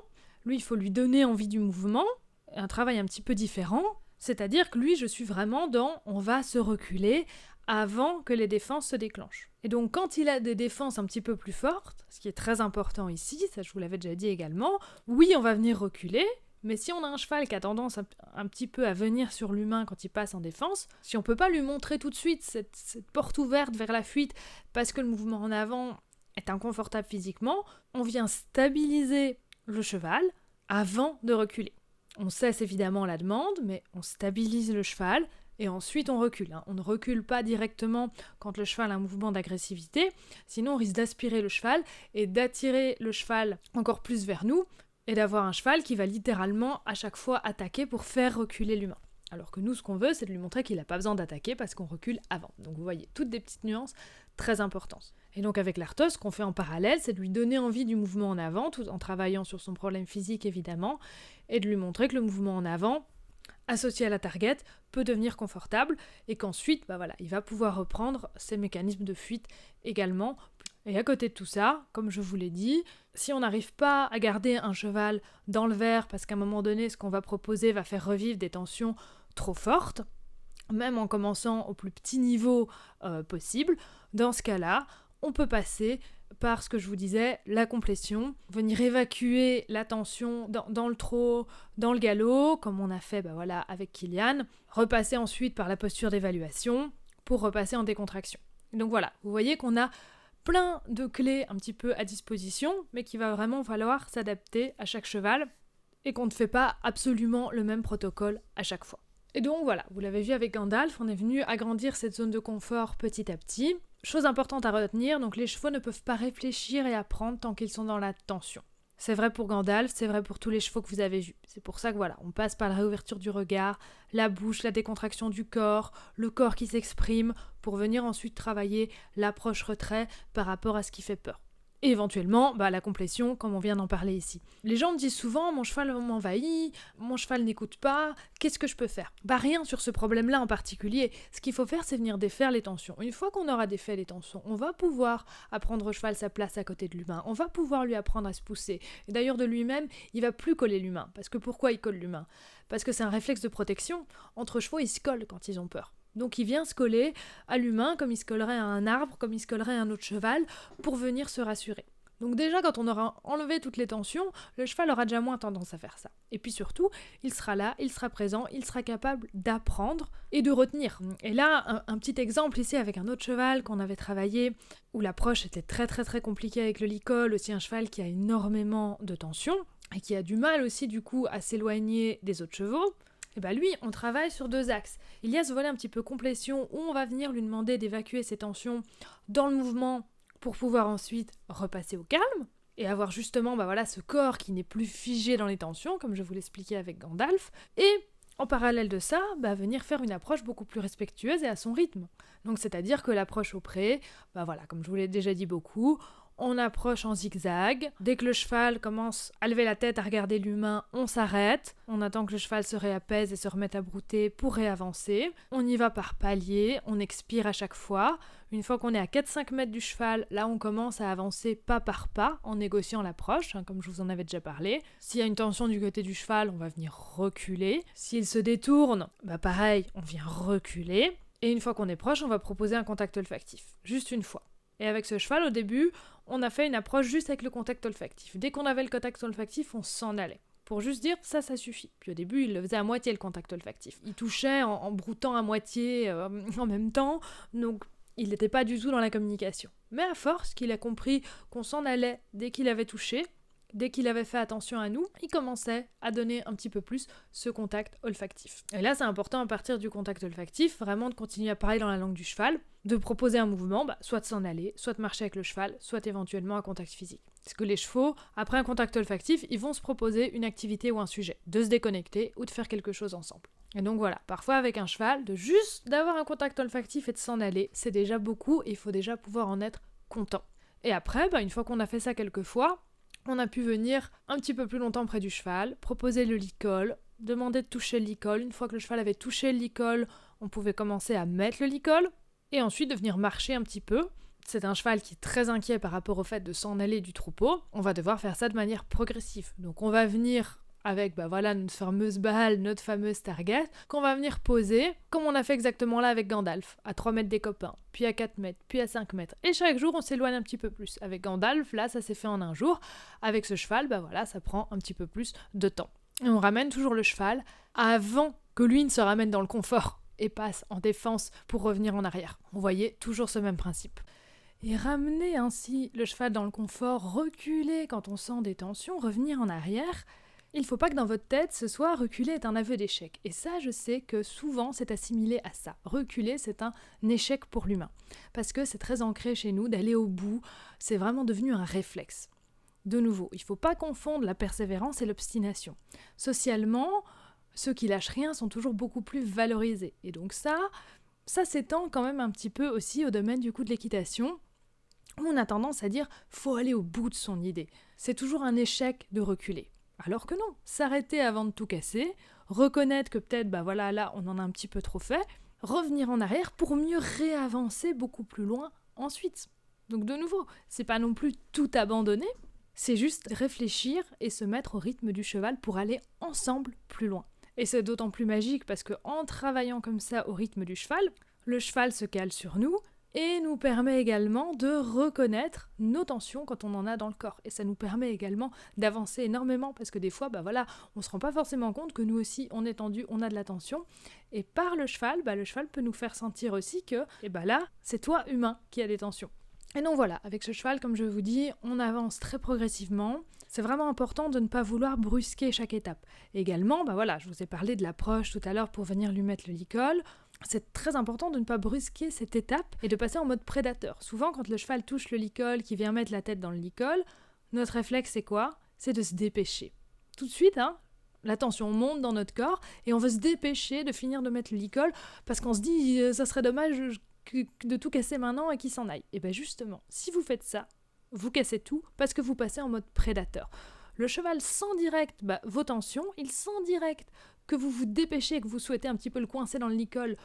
Lui, il faut lui donner envie du mouvement, un travail un petit peu différent, c'est-à-dire que lui, je suis vraiment dans « on va se reculer », avant que les défenses se déclenchent. Et donc quand il a des défenses un petit peu plus fortes, ce qui est très important ici, ça je vous l'avais déjà dit également, oui on va venir reculer, mais si on a un cheval qui a tendance un petit peu à venir sur l'humain quand il passe en défense, si on peut pas lui montrer tout de suite cette porte ouverte vers la fuite parce que le mouvement en avant est inconfortable physiquement, on vient stabiliser le cheval avant de reculer. On cesse évidemment la demande, mais on stabilise le cheval, et ensuite on recule. On ne recule pas directement quand le cheval a un mouvement d'agressivité, sinon on risque d'aspirer le cheval et d'attirer le cheval encore plus vers nous et d'avoir un cheval qui va littéralement à chaque fois attaquer pour faire reculer l'humain. Alors que nous, ce qu'on veut, c'est de lui montrer qu'il n'a pas besoin d'attaquer parce qu'on recule avant. Donc vous voyez, toutes des petites nuances très importantes. Et donc avec l'Arthos, ce qu'on fait en parallèle, c'est de lui donner envie du mouvement en avant, tout en travaillant sur son problème physique évidemment, et de lui montrer que le mouvement en avant, associé à la target, peut devenir confortable et qu'ensuite, il va pouvoir reprendre ses mécanismes de fuite également. Et à côté de tout ça, comme je vous l'ai dit, si on n'arrive pas à garder un cheval dans le vert parce qu'à un moment donné, ce qu'on va proposer va faire revivre des tensions trop fortes, même en commençant au plus petit niveau possible, dans ce cas-là, on peut passer par ce que je vous disais, la complétion, venir évacuer la tension dans le trot, dans le galop, comme on a fait avec Kilian, repasser ensuite par la posture d'évaluation pour repasser en décontraction. Donc voilà, vous voyez qu'on a plein de clés un petit peu à disposition, mais qu'il va vraiment falloir s'adapter à chaque cheval et qu'on ne fait pas absolument le même protocole à chaque fois. Et donc voilà, vous l'avez vu avec Gandalf, on est venu agrandir cette zone de confort petit à petit. Chose importante à retenir, donc les chevaux ne peuvent pas réfléchir et apprendre tant qu'ils sont dans la tension. C'est vrai pour Gandalf, c'est vrai pour tous les chevaux que vous avez vus. C'est pour ça que on passe par la réouverture du regard, la bouche, la décontraction du corps, le corps qui s'exprime, pour venir ensuite travailler l'approche-retrait par rapport à ce qui fait peur. Et éventuellement, la complétion, comme on vient d'en parler ici. Les gens me disent souvent, mon cheval m'envahit, mon cheval n'écoute pas, qu'est-ce que je peux faire ? Rien sur ce problème-là en particulier. Ce qu'il faut faire, c'est venir défaire les tensions. Une fois qu'on aura défait les tensions, on va pouvoir apprendre au cheval sa place à côté de l'humain. On va pouvoir lui apprendre à se pousser. Et d'ailleurs, de lui-même, il va plus coller l'humain. Parce que pourquoi il colle l'humain ? Parce que c'est un réflexe de protection. Entre chevaux, ils se collent quand ils ont peur. Donc il vient se coller à l'humain comme il se collerait à un arbre, comme il se collerait à un autre cheval, pour venir se rassurer. Donc déjà, quand on aura enlevé toutes les tensions, le cheval aura déjà moins tendance à faire ça. Et puis surtout, il sera là, il sera présent, il sera capable d'apprendre et de retenir. Et là, un petit exemple ici avec un autre cheval qu'on avait travaillé, où l'approche était très très très compliquée avec le licol, aussi un cheval qui a énormément de tension, et qui a du mal aussi du coup à s'éloigner des autres chevaux. Et lui, on travaille sur 2 axes. Il y a ce volet un petit peu complétion où on va venir lui demander d'évacuer ses tensions dans le mouvement pour pouvoir ensuite repasser au calme. et avoir justement ce corps qui n'est plus figé dans les tensions, comme je vous l'expliquais avec Gandalf, et en parallèle de ça, venir faire une approche beaucoup plus respectueuse et à son rythme. Donc c'est-à-dire que l'approche au pré, comme je vous l'ai déjà dit beaucoup, on approche en zigzag. Dès que le cheval commence à lever la tête, à regarder l'humain, on s'arrête. On attend que le cheval se réapaise et se remette à brouter pour réavancer. On y va par paliers, on expire à chaque fois. Une fois qu'on est à 4-5 mètres du cheval, là on commence à avancer pas par pas en négociant l'approche, comme je vous en avais déjà parlé. S'il y a une tension du côté du cheval, on va venir reculer. S'il se détourne, pareil, on vient reculer. Et une fois qu'on est proche, on va proposer un contact olfactif. Juste une fois. Et avec ce cheval, au début, on a fait une approche juste avec le contact olfactif. Dès qu'on avait le contact olfactif, on s'en allait. Pour juste dire, ça suffit. Puis au début, il le faisait à moitié le contact olfactif. Il touchait en broutant à moitié en même temps, donc il n'était pas du tout dans la communication. Mais à force qu'il a compris qu'on s'en allait dès qu'il avait touché, dès qu'il avait fait attention à nous, il commençait à donner un petit peu plus ce contact olfactif. Et là, c'est important à partir du contact olfactif, vraiment de continuer à parler dans la langue du cheval, de proposer un mouvement, soit de s'en aller, soit de marcher avec le cheval, soit éventuellement un contact physique. Parce que les chevaux, après un contact olfactif, ils vont se proposer une activité ou un sujet, de se déconnecter ou de faire quelque chose ensemble. Et donc voilà, parfois avec un cheval, d'avoir un contact olfactif et de s'en aller, c'est déjà beaucoup et il faut déjà pouvoir en être content. Et après, une fois qu'on a fait ça quelques fois, on a pu venir un petit peu plus longtemps près du cheval, proposer le licol, demander de toucher le licol. Une fois que le cheval avait touché le licol, on pouvait commencer à mettre le licol et ensuite de venir marcher un petit peu. C'est un cheval qui est très inquiet par rapport au fait de s'en aller du troupeau. On va devoir faire ça de manière progressive. Donc on va venir avec notre fameuse balle, notre fameuse target, qu'on va venir poser, comme on a fait exactement là avec Gandalf, à 3 mètres des copains, puis à 4 mètres, puis à 5 mètres. Et chaque jour, on s'éloigne un petit peu plus. Avec Gandalf, là, ça s'est fait en un jour. Avec ce cheval, ça prend un petit peu plus de temps. Et on ramène toujours le cheval avant que lui ne se ramène dans le confort et passe en défense pour revenir en arrière. Vous voyez, toujours ce même principe. Et ramener ainsi le cheval dans le confort, reculer quand on sent des tensions, revenir en arrière. Il ne faut pas que dans votre tête, ce soit reculer est un aveu d'échec. Et ça, je sais que souvent, c'est assimilé à ça. Reculer, c'est un échec pour l'humain. Parce que c'est très ancré chez nous d'aller au bout. C'est vraiment devenu un réflexe. De nouveau, il ne faut pas confondre la persévérance et l'obstination. Socialement, ceux qui lâchent rien sont toujours beaucoup plus valorisés. Et donc ça s'étend quand même un petit peu aussi au domaine du coup de l'équitation, où on a tendance à dire « faut aller au bout de son idée ». C'est toujours un échec de reculer. Alors que non, s'arrêter avant de tout casser, reconnaître que peut-être, là, on en a un petit peu trop fait, revenir en arrière pour mieux réavancer beaucoup plus loin ensuite. Donc de nouveau, c'est pas non plus tout abandonner, c'est juste réfléchir et se mettre au rythme du cheval pour aller ensemble plus loin. Et c'est d'autant plus magique parce que en travaillant comme ça au rythme du cheval, le cheval se cale sur nous, et nous permet également de reconnaître nos tensions quand on en a dans le corps. Et ça nous permet également d'avancer énormément parce que des fois, on se rend pas forcément compte que nous aussi, on est tendu, on a de la tension. Et par le cheval peut nous faire sentir aussi que, là, c'est toi, humain, qui a des tensions. Et donc voilà, avec ce cheval, comme je vous dis, on avance très progressivement. C'est vraiment important de ne pas vouloir brusquer chaque étape. Et également, je vous ai parlé de l'approche tout à l'heure pour venir lui mettre le licol. C'est très important de ne pas brusquer cette étape et de passer en mode prédateur. Souvent, quand le cheval touche le licol, qui vient mettre la tête dans le licol, notre réflexe, c'est quoi ? C'est de se dépêcher. Tout de suite, la tension monte dans notre corps et on veut se dépêcher de finir de mettre le licol parce qu'on se dit ça serait dommage de tout casser maintenant et qu'il s'en aille. Et bien justement, si vous faites ça, vous cassez tout parce que vous passez en mode prédateur. Le cheval sent direct vos tensions, il sent direct que vous vous dépêchez, que vous souhaitez un petit peu le coincer dans le licol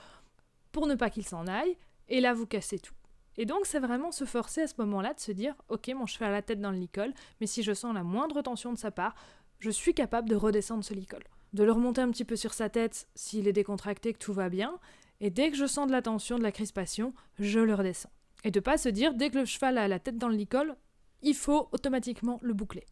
pour ne pas qu'il s'en aille, et là vous cassez tout. Et donc c'est vraiment se forcer à ce moment-là de se dire « Ok, mon cheval a la tête dans le licol, mais si je sens la moindre tension de sa part, je suis capable de redescendre ce licol. » De le remonter un petit peu sur sa tête s'il est décontracté, que tout va bien, et dès que je sens de la tension, de la crispation, je le redescends. Et de pas se dire, dès que le cheval a la tête dans le licol, il faut automatiquement le boucler.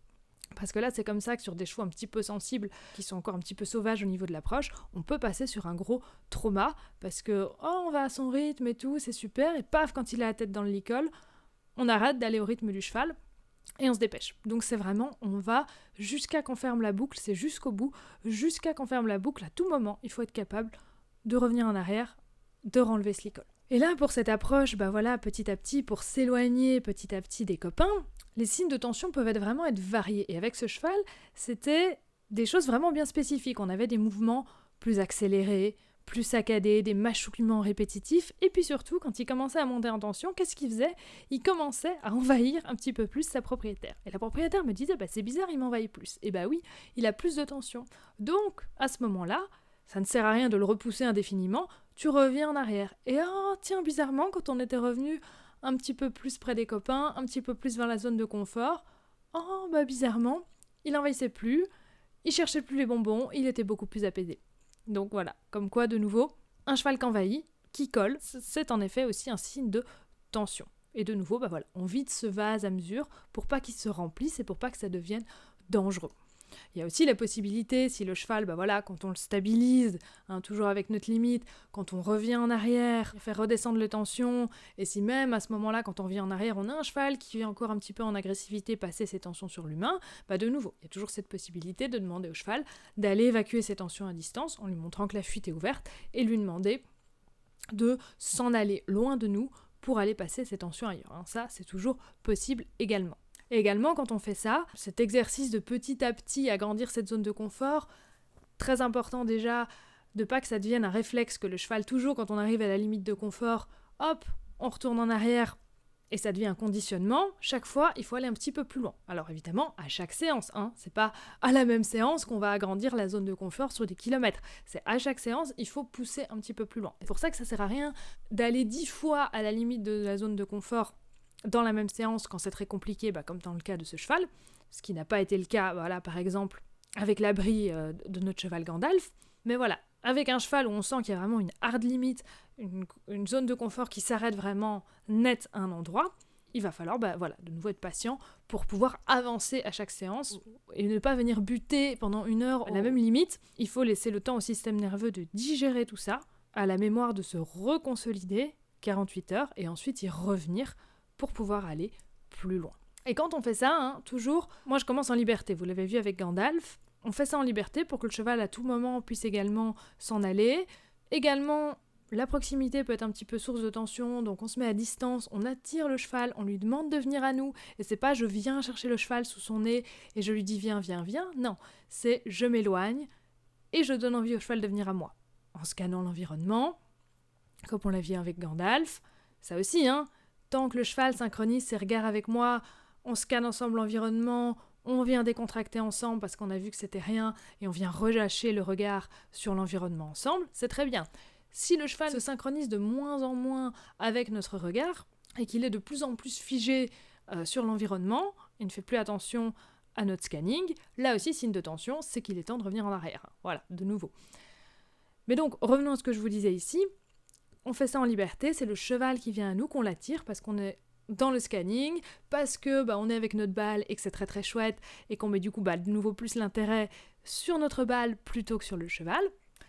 Parce que là, c'est comme ça que sur des chevaux un petit peu sensibles, qui sont encore un petit peu sauvages au niveau de l'approche, on peut passer sur un gros trauma, parce que on va à son rythme et tout, c'est super, et paf, quand il a la tête dans le licol, on arrête d'aller au rythme du cheval, et on se dépêche. Donc c'est vraiment, on va jusqu'à qu'on ferme la boucle, c'est jusqu'au bout, jusqu'à qu'on ferme la boucle, à tout moment, il faut être capable de revenir en arrière, de renlever ce licol. Et là, pour cette approche, petit à petit, pour s'éloigner petit à petit des copains, les signes de tension peuvent vraiment être variés. Et avec ce cheval, c'était des choses vraiment bien spécifiques. On avait des mouvements plus accélérés, plus saccadés, des mâchouillements répétitifs. Et puis surtout, quand il commençait à monter en tension, qu'est-ce qu'il faisait ? Il commençait à envahir un petit peu plus sa propriétaire. Et la propriétaire me disait, c'est bizarre, il m'envahit plus. Et oui, il a plus de tension. Donc, à ce moment-là, ça ne sert à rien de le repousser indéfiniment, tu reviens en arrière. Et tiens, bizarrement, quand on était revenu un petit peu plus près des copains, un petit peu plus vers la zone de confort, bizarrement, il n'envahissait plus, il cherchait plus les bonbons, il était beaucoup plus apaisé. Donc voilà, comme quoi, de nouveau, un cheval qu'envahit, qui colle, c'est en effet aussi un signe de tension. Et de nouveau, on vide ce vase à mesure pour pas qu'il se remplisse et pour pas que ça devienne dangereux. Il y a aussi la possibilité, si le cheval, quand on le stabilise, toujours avec notre limite, quand on revient en arrière, faire redescendre les tensions, et si même à ce moment-là, quand on revient en arrière, on a un cheval qui est encore un petit peu en agressivité, passer ses tensions sur l'humain, de nouveau, il y a toujours cette possibilité de demander au cheval d'aller évacuer ses tensions à distance en lui montrant que la fuite est ouverte, et lui demander de s'en aller loin de nous pour aller passer ses tensions ailleurs. Ça, c'est toujours possible également. Et également, quand on fait ça, cet exercice de petit à petit agrandir cette zone de confort, très important déjà de pas que ça devienne un réflexe que le cheval, toujours quand on arrive à la limite de confort, hop, on retourne en arrière et ça devient un conditionnement. Chaque fois, il faut aller un petit peu plus loin. Alors évidemment, à chaque séance, c'est pas à la même séance qu'on va agrandir la zone de confort sur des kilomètres. C'est à chaque séance, il faut pousser un petit peu plus loin. C'est pour ça que ça sert à rien d'aller 10 fois à la limite de la zone de confort dans la même séance quand c'est très compliqué, comme dans le cas de ce cheval, ce qui n'a pas été le cas, par exemple, avec l'abri de notre cheval Gandalf. Mais voilà, avec un cheval où on sent qu'il y a vraiment une hard limite, une zone de confort qui s'arrête vraiment net à un endroit, il va falloir de nouveau être patient pour pouvoir avancer à chaque séance et ne pas venir buter pendant 1 heure à la même limite. Il faut laisser le temps au système nerveux de digérer tout ça, à la mémoire de se reconsolider 48 heures et ensuite y revenir pour pouvoir aller plus loin. Et quand on fait ça, toujours, moi je commence en liberté, vous l'avez vu avec Gandalf, on fait ça en liberté pour que le cheval à tout moment puisse également s'en aller. Également, la proximité peut être un petit peu source de tension, donc on se met à distance, on attire le cheval, on lui demande de venir à nous, et c'est pas je viens chercher le cheval sous son nez et je lui dis viens, viens, viens, non, c'est je m'éloigne et je donne envie au cheval de venir à moi, en scannant l'environnement, comme on l'a vu avec Gandalf, ça aussi, tant que le cheval synchronise ses regards avec moi, on scanne ensemble l'environnement, on vient décontracter ensemble parce qu'on a vu que c'était rien et on vient relâcher le regard sur l'environnement ensemble, c'est très bien. Si le cheval se synchronise de moins en moins avec notre regard et qu'il est de plus en plus figé sur l'environnement, il ne fait plus attention à notre scanning, là aussi signe de tension, c'est qu'il est temps de revenir en arrière. Voilà, de nouveau. Mais donc, revenons à ce que je vous disais ici, on fait ça en liberté, c'est le cheval qui vient à nous qu'on l'attire parce qu'on est dans le scanning, parce que on est avec notre balle et que c'est très très chouette et qu'on met du coup de nouveau plus l'intérêt sur notre balle plutôt que sur le cheval.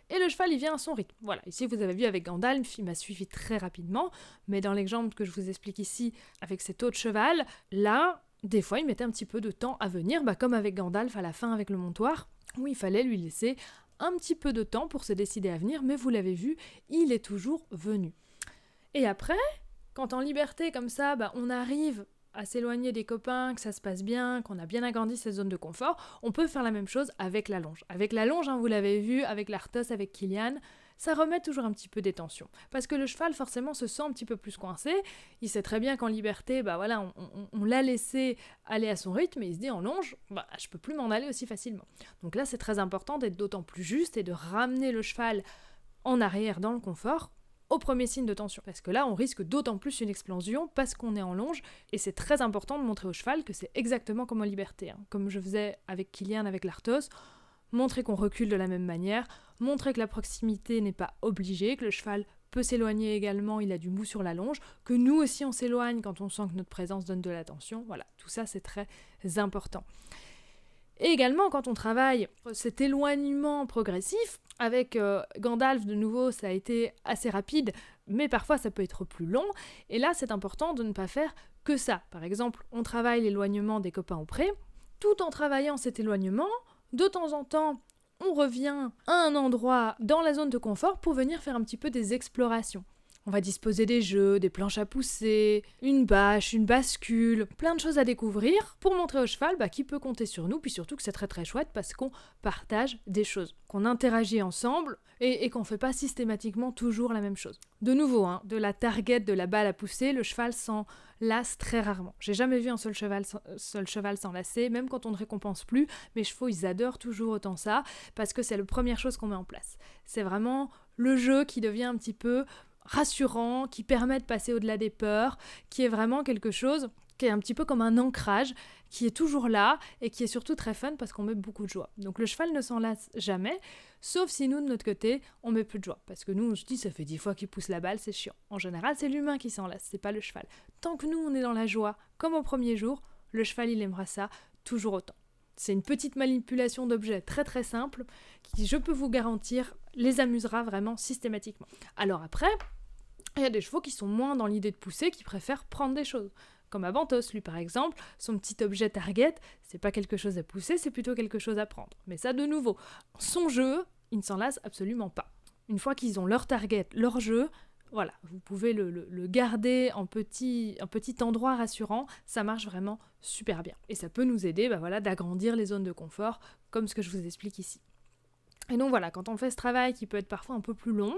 Et le cheval, il vient à son rythme. Voilà, ici vous avez vu avec Gandalf, il m'a suivi très rapidement, mais dans l'exemple que je vous explique ici avec cet autre cheval, là, des fois il mettait un petit peu de temps à venir, comme avec Gandalf à la fin avec le montoir, où il fallait lui laisser un petit peu de temps pour se décider à venir, mais vous l'avez vu, il est toujours venu. Et après, quand en liberté comme ça, on arrive à s'éloigner des copains, que ça se passe bien, qu'on a bien agrandi cette zone de confort, on peut faire la même chose avec la longe. Avec la longe, vous l'avez vu, avec l'Arthos, avec Kilian, ça remet toujours un petit peu des tensions. Parce que le cheval, forcément, se sent un petit peu plus coincé. Il sait très bien qu'en liberté, on l'a laissé aller à son rythme, et il se dit en longe, je peux plus m'en aller aussi facilement. Donc là, c'est très important d'être d'autant plus juste et de ramener le cheval en arrière dans le confort, au premier signe de tension. Parce que là, on risque d'autant plus une explosion parce qu'on est en longe, et c'est très important de montrer au cheval que c'est exactement comme en liberté. Comme je faisais avec Kilian, avec l'Arthos, montrer qu'on recule de la même manière, montrer que la proximité n'est pas obligée, que le cheval peut s'éloigner également, il a du mou sur la longe, que nous aussi on s'éloigne quand on sent que notre présence donne de la tension. Voilà, tout ça c'est très important. Et également, quand on travaille cet éloignement progressif, avec Gandalf, de nouveau, ça a été assez rapide, mais parfois ça peut être plus long, et là c'est important de ne pas faire que ça. Par exemple, on travaille l'éloignement des copains auprès, tout en travaillant cet éloignement, de temps en temps, on revient à un endroit dans la zone de confort pour venir faire un petit peu des explorations. On va disposer des jeux, des planches à pousser, une bâche, une bascule, plein de choses à découvrir pour montrer au cheval qu'il peut compter sur nous, puis surtout que c'est très très chouette parce qu'on partage des choses, qu'on interagit ensemble et qu'on ne fait pas systématiquement toujours la même chose. De nouveau, de la target, de la balle à pousser, le cheval s'en lasse très rarement. J'ai jamais vu un seul cheval s'en lasser, même quand on ne récompense plus. Mes chevaux, ils adorent toujours autant ça parce que c'est la première chose qu'on met en place. C'est vraiment le jeu qui devient un petit peu rassurant, qui permet de passer au-delà des peurs, qui est vraiment quelque chose qui est un petit peu comme un ancrage, qui est toujours là et qui est surtout très fun parce qu'on met beaucoup de joie. Donc le cheval ne s'en lasse jamais, sauf si nous, de notre côté, on met plus de joie. Parce que nous, on se dit, ça fait 10 fois qu'il pousse la balle, c'est chiant. En général, c'est l'humain qui s'en lasse, c'est pas le cheval. Tant que nous, on est dans la joie, comme au premier jour, le cheval, il aimera ça toujours autant. C'est une petite manipulation d'objets très très simple qui, je peux vous garantir, les amusera vraiment systématiquement. Alors après, il y a des chevaux qui sont moins dans l'idée de pousser, qui préfèrent prendre des choses. Comme Avantos, lui par exemple, son petit objet target, c'est pas quelque chose à pousser, c'est plutôt quelque chose à prendre. Mais ça de nouveau, son jeu, il ne s'en lasse absolument pas. Une fois qu'ils ont leur target, leur jeu, voilà, vous pouvez le garder en petit endroit rassurant, ça marche vraiment super bien. Et ça peut nous aider d'agrandir les zones de confort, comme ce que je vous explique ici. Et donc voilà, quand on fait ce travail qui peut être parfois un peu plus long,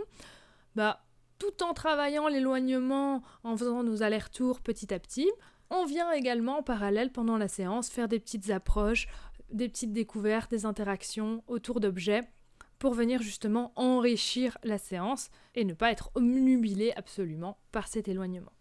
tout en travaillant l'éloignement, en faisant nos allers-retours petit à petit, on vient également en parallèle pendant la séance faire des petites approches, des petites découvertes, des interactions autour d'objets pour venir justement enrichir la séance et ne pas être obnubilé absolument par cet éloignement.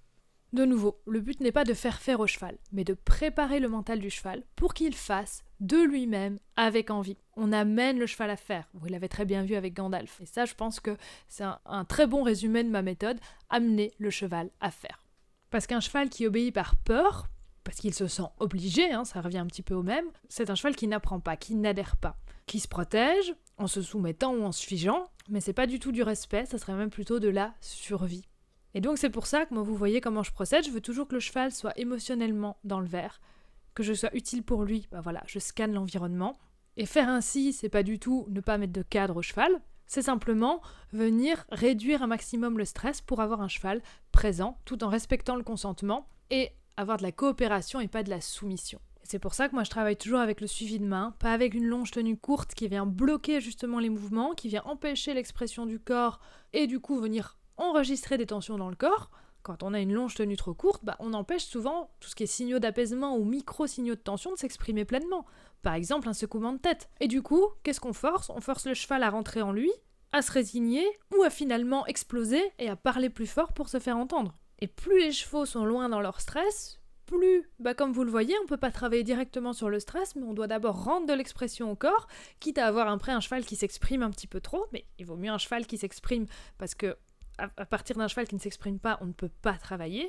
De nouveau, le but n'est pas de faire au cheval, mais de préparer le mental du cheval pour qu'il fasse de lui-même avec envie. On amène le cheval à faire. Vous l'avez très bien vu avec Gandalf. Et ça, je pense que c'est un très bon résumé de ma méthode, amener le cheval à faire. Parce qu'un cheval qui obéit par peur, parce qu'il se sent obligé, ça revient un petit peu au même, c'est un cheval qui n'apprend pas, qui n'adhère pas, qui se protège en se soumettant ou en se figeant, mais c'est pas du tout du respect, ça serait même plutôt de la survie. Et donc c'est pour ça que moi vous voyez comment je procède, je veux toujours que le cheval soit émotionnellement dans le vert, que je sois utile pour lui, je scanne l'environnement. Et faire ainsi, c'est pas du tout ne pas mettre de cadre au cheval, c'est simplement venir réduire un maximum le stress pour avoir un cheval présent, tout en respectant le consentement et avoir de la coopération et pas de la soumission. Et c'est pour ça que moi je travaille toujours avec le suivi de main, pas avec une longe tenue courte qui vient bloquer justement les mouvements, qui vient empêcher l'expression du corps et du coup venir enregistrer des tensions dans le corps. Quand on a une longe tenue trop courte, on empêche souvent tout ce qui est signaux d'apaisement ou micro-signaux de tension de s'exprimer pleinement. Par exemple, un secouement de tête. Et du coup, qu'est-ce qu'on force ? On force le cheval à rentrer en lui, à se résigner ou à finalement exploser et à parler plus fort pour se faire entendre. Et plus les chevaux sont loin dans leur stress, plus, comme vous le voyez, on ne peut pas travailler directement sur le stress, mais on doit d'abord rendre de l'expression au corps, quitte à avoir après un cheval qui s'exprime un petit peu trop, mais il vaut mieux un cheval qui s'exprime parce que à partir d'un cheval qui ne s'exprime pas, on ne peut pas travailler,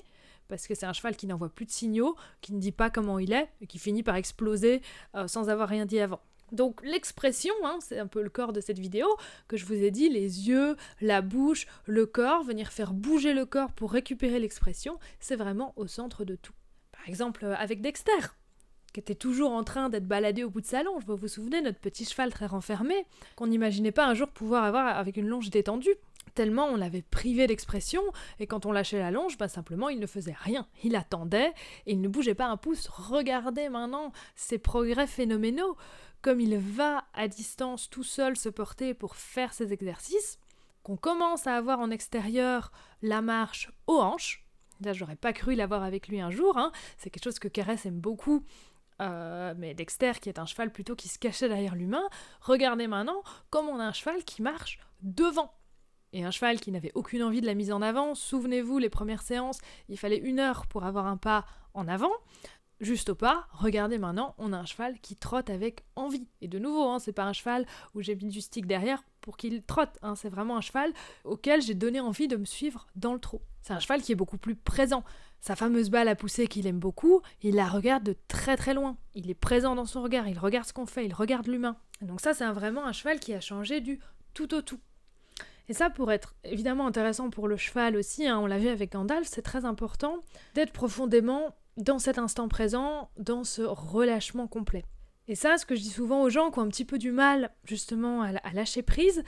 parce que c'est un cheval qui n'envoie plus de signaux, qui ne dit pas comment il est, et qui finit par exploser sans avoir rien dit avant. Donc l'expression, c'est un peu le corps de cette vidéo, que je vous ai dit, les yeux, la bouche, le corps, venir faire bouger le corps pour récupérer l'expression, c'est vraiment au centre de tout. Par exemple, avec Dexter, qui était toujours en train d'être baladé au bout de sa longe, vous vous souvenez, notre petit cheval très renfermé, qu'on n'imaginait pas un jour pouvoir avoir avec une longe détendue. Tellement on l'avait privé d'expression, et quand on lâchait la longe, simplement il ne faisait rien. Il attendait, et il ne bougeait pas un pouce. Regardez maintenant ces progrès phénoménaux, comme il va à distance tout seul se porter pour faire ses exercices, qu'on commence à avoir en extérieur la marche aux hanches. Là, j'aurais pas cru l'avoir avec lui un jour, c'est quelque chose que Caresse aime beaucoup, mais Dexter, qui est un cheval plutôt qui se cachait derrière l'humain, regardez maintenant comme on a un cheval qui marche devant. Et un cheval qui n'avait aucune envie de la mise en avant, souvenez-vous, les premières séances, il fallait 1 heure pour avoir un pas en avant, juste au pas, regardez maintenant, on a un cheval qui trotte avec envie. Et de nouveau, c'est pas un cheval où j'ai mis du stick derrière pour qu'il trotte, c'est vraiment un cheval auquel j'ai donné envie de me suivre dans le trot. C'est un cheval qui est beaucoup plus présent. Sa fameuse balle à pousser qu'il aime beaucoup, il la regarde de très très loin. Il est présent dans son regard, il regarde ce qu'on fait, il regarde l'humain. Et donc ça, c'est vraiment un cheval qui a changé du tout au tout. Et ça, pour être évidemment intéressant pour le cheval aussi, on l'a vu avec Gandalf, c'est très important d'être profondément dans cet instant présent, dans ce relâchement complet. Et ça, ce que je dis souvent aux gens qui ont un petit peu du mal justement à lâcher prise,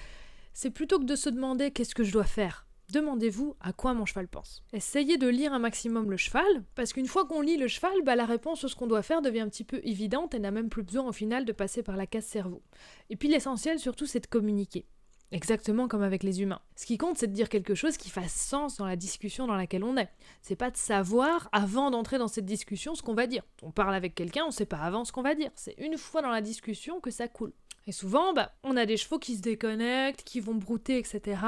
c'est plutôt que de se demander qu'est-ce que je dois faire. Demandez-vous à quoi mon cheval pense. Essayez de lire un maximum le cheval, parce qu'une fois qu'on lit le cheval, la réponse sur ce qu'on doit faire devient un petit peu évidente et n'a même plus besoin au final de passer par la case cerveau. Et puis l'essentiel surtout, c'est de communiquer. Exactement comme avec les humains. Ce qui compte, c'est de dire quelque chose qui fasse sens dans la discussion dans laquelle on est. C'est pas de savoir, avant d'entrer dans cette discussion, ce qu'on va dire. On parle avec quelqu'un, on sait pas avant ce qu'on va dire. C'est une fois dans la discussion que ça coule. Et souvent, on a des chevaux qui se déconnectent, qui vont brouter, etc.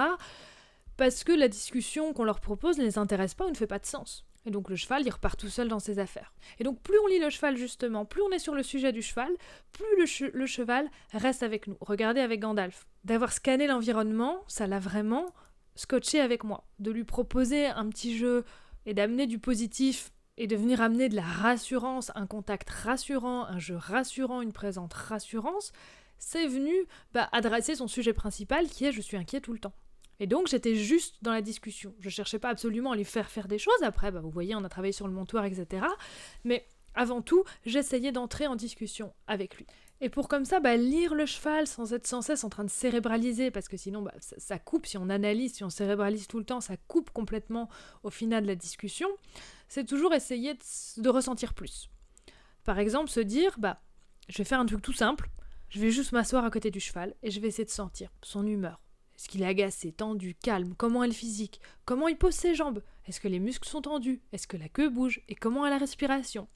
Parce que la discussion qu'on leur propose ne les intéresse pas ou ne fait pas de sens. Et donc le cheval, il repart tout seul dans ses affaires. Et donc plus on lit le cheval justement, plus on est sur le sujet du cheval, plus le cheval reste avec nous. Regardez avec Gandalf. D'avoir scanné l'environnement, ça l'a vraiment scotché avec moi. De lui proposer un petit jeu et d'amener du positif et de venir amener de la rassurance, un contact rassurant, un jeu rassurant, une présente rassurance, c'est venu adresser son sujet principal qui est « je suis inquiet tout le temps ». Et donc j'étais juste dans la discussion. Je cherchais pas absolument à lui faire faire des choses. Après, vous voyez, on a travaillé sur le montoir, etc. Mais avant tout, j'essayais d'entrer en discussion avec lui. Et pour comme ça, lire le cheval sans être sans cesse en train de cérébraliser, parce que sinon ça coupe, si on analyse, si on cérébralise tout le temps, ça coupe complètement au final de la discussion, c'est toujours essayer de ressentir plus. Par exemple, se dire, je vais faire un truc tout simple, je vais juste m'asseoir à côté du cheval et je vais essayer de sentir son humeur. Est-ce qu'il est agacé, tendu, calme? Comment est le physique? Comment il pose ses jambes? Est-ce que les muscles sont tendus? Est-ce que la queue bouge? Et comment est la respiration?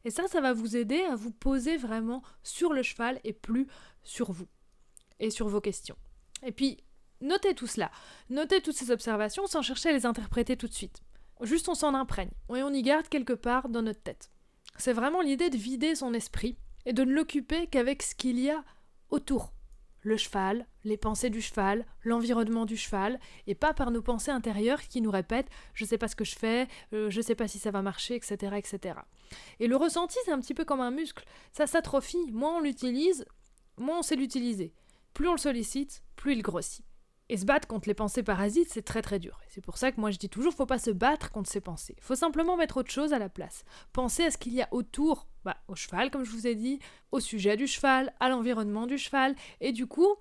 Et ça va vous aider à vous poser vraiment sur le cheval et plus sur vous et sur vos questions. Et puis, notez tout cela. Notez toutes ces observations sans chercher à les interpréter tout de suite. Juste on s'en imprègne et on y garde quelque part dans notre tête. C'est vraiment l'idée de vider son esprit et de ne l'occuper qu'avec ce qu'il y a autour. Le cheval, les pensées du cheval, l'environnement du cheval, et pas par nos pensées intérieures qui nous répètent « je sais pas ce que je fais, je sais pas si ça va marcher, etc. etc. » Et le ressenti, c'est un petit peu comme un muscle. Ça s'atrophie. Moins on l'utilise, moins on sait l'utiliser. Plus on le sollicite, plus il grossit. Et se battre contre les pensées parasites, c'est très très dur. Et c'est pour ça que moi je dis toujours, faut pas se battre contre ses pensées. Faut simplement mettre autre chose à la place. Penser à ce qu'il y a autour, au cheval comme je vous ai dit, au sujet du cheval, à l'environnement du cheval. Et du coup,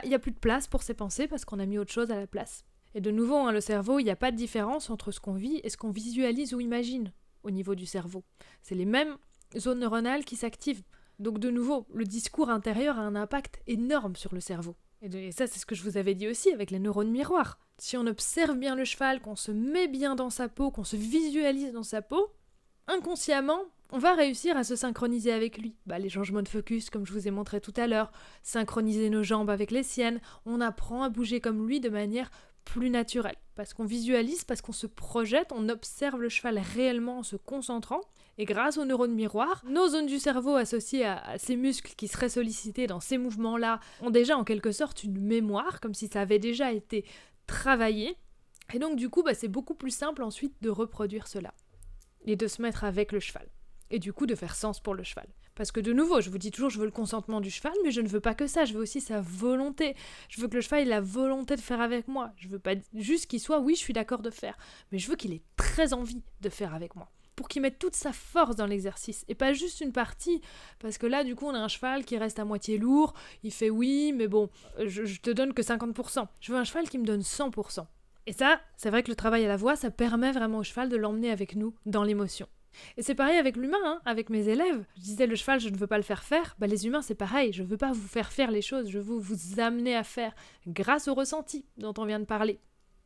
il n'y a plus de place pour ces pensées parce qu'on a mis autre chose à la place. Et de nouveau, le cerveau, il n'y a pas de différence entre ce qu'on vit et ce qu'on visualise ou imagine au niveau du cerveau. C'est les mêmes zones neuronales qui s'activent. Donc de nouveau, le discours intérieur a un impact énorme sur le cerveau. Et ça, c'est ce que je vous avais dit aussi avec les neurones miroirs. Si on observe bien le cheval, qu'on se met bien dans sa peau, qu'on se visualise dans sa peau, inconsciemment, on va réussir à se synchroniser avec lui. Les changements de focus, comme je vous ai montré tout à l'heure, synchroniser nos jambes avec les siennes, on apprend à bouger comme lui de manière plus naturelle. Parce qu'on visualise, parce qu'on se projette, on observe le cheval réellement en se concentrant. Et grâce aux neurones miroirs, nos zones du cerveau associées à ces muscles qui seraient sollicités dans ces mouvements-là ont déjà en quelque sorte une mémoire, comme si ça avait déjà été travaillé. Et donc du coup, c'est beaucoup plus simple ensuite de reproduire cela. Et de se mettre avec le cheval. Et du coup, de faire sens pour le cheval. Parce que de nouveau, je vous dis toujours, je veux le consentement du cheval, mais je ne veux pas que ça, je veux aussi sa volonté. Je veux que le cheval ait la volonté de faire avec moi. Je veux pas juste qu'il soit, oui, je suis d'accord de faire, mais je veux qu'il ait très envie de faire avec moi. Pour qu'il mette toute sa force dans l'exercice, et pas juste une partie, parce que là, du coup, on a un cheval qui reste à moitié lourd, il fait oui, mais bon, je te donne que 50%. Je veux un cheval qui me donne 100%. Et ça, c'est vrai que le travail à la voix, ça permet vraiment au cheval de l'emmener avec nous dans l'émotion. Et c'est pareil avec l'humain, avec mes élèves. Je disais, le cheval, je ne veux pas le faire faire. Les humains, c'est pareil. Je ne veux pas vous faire faire les choses. Je veux vous amener à faire grâce au ressenti dont on vient de parler.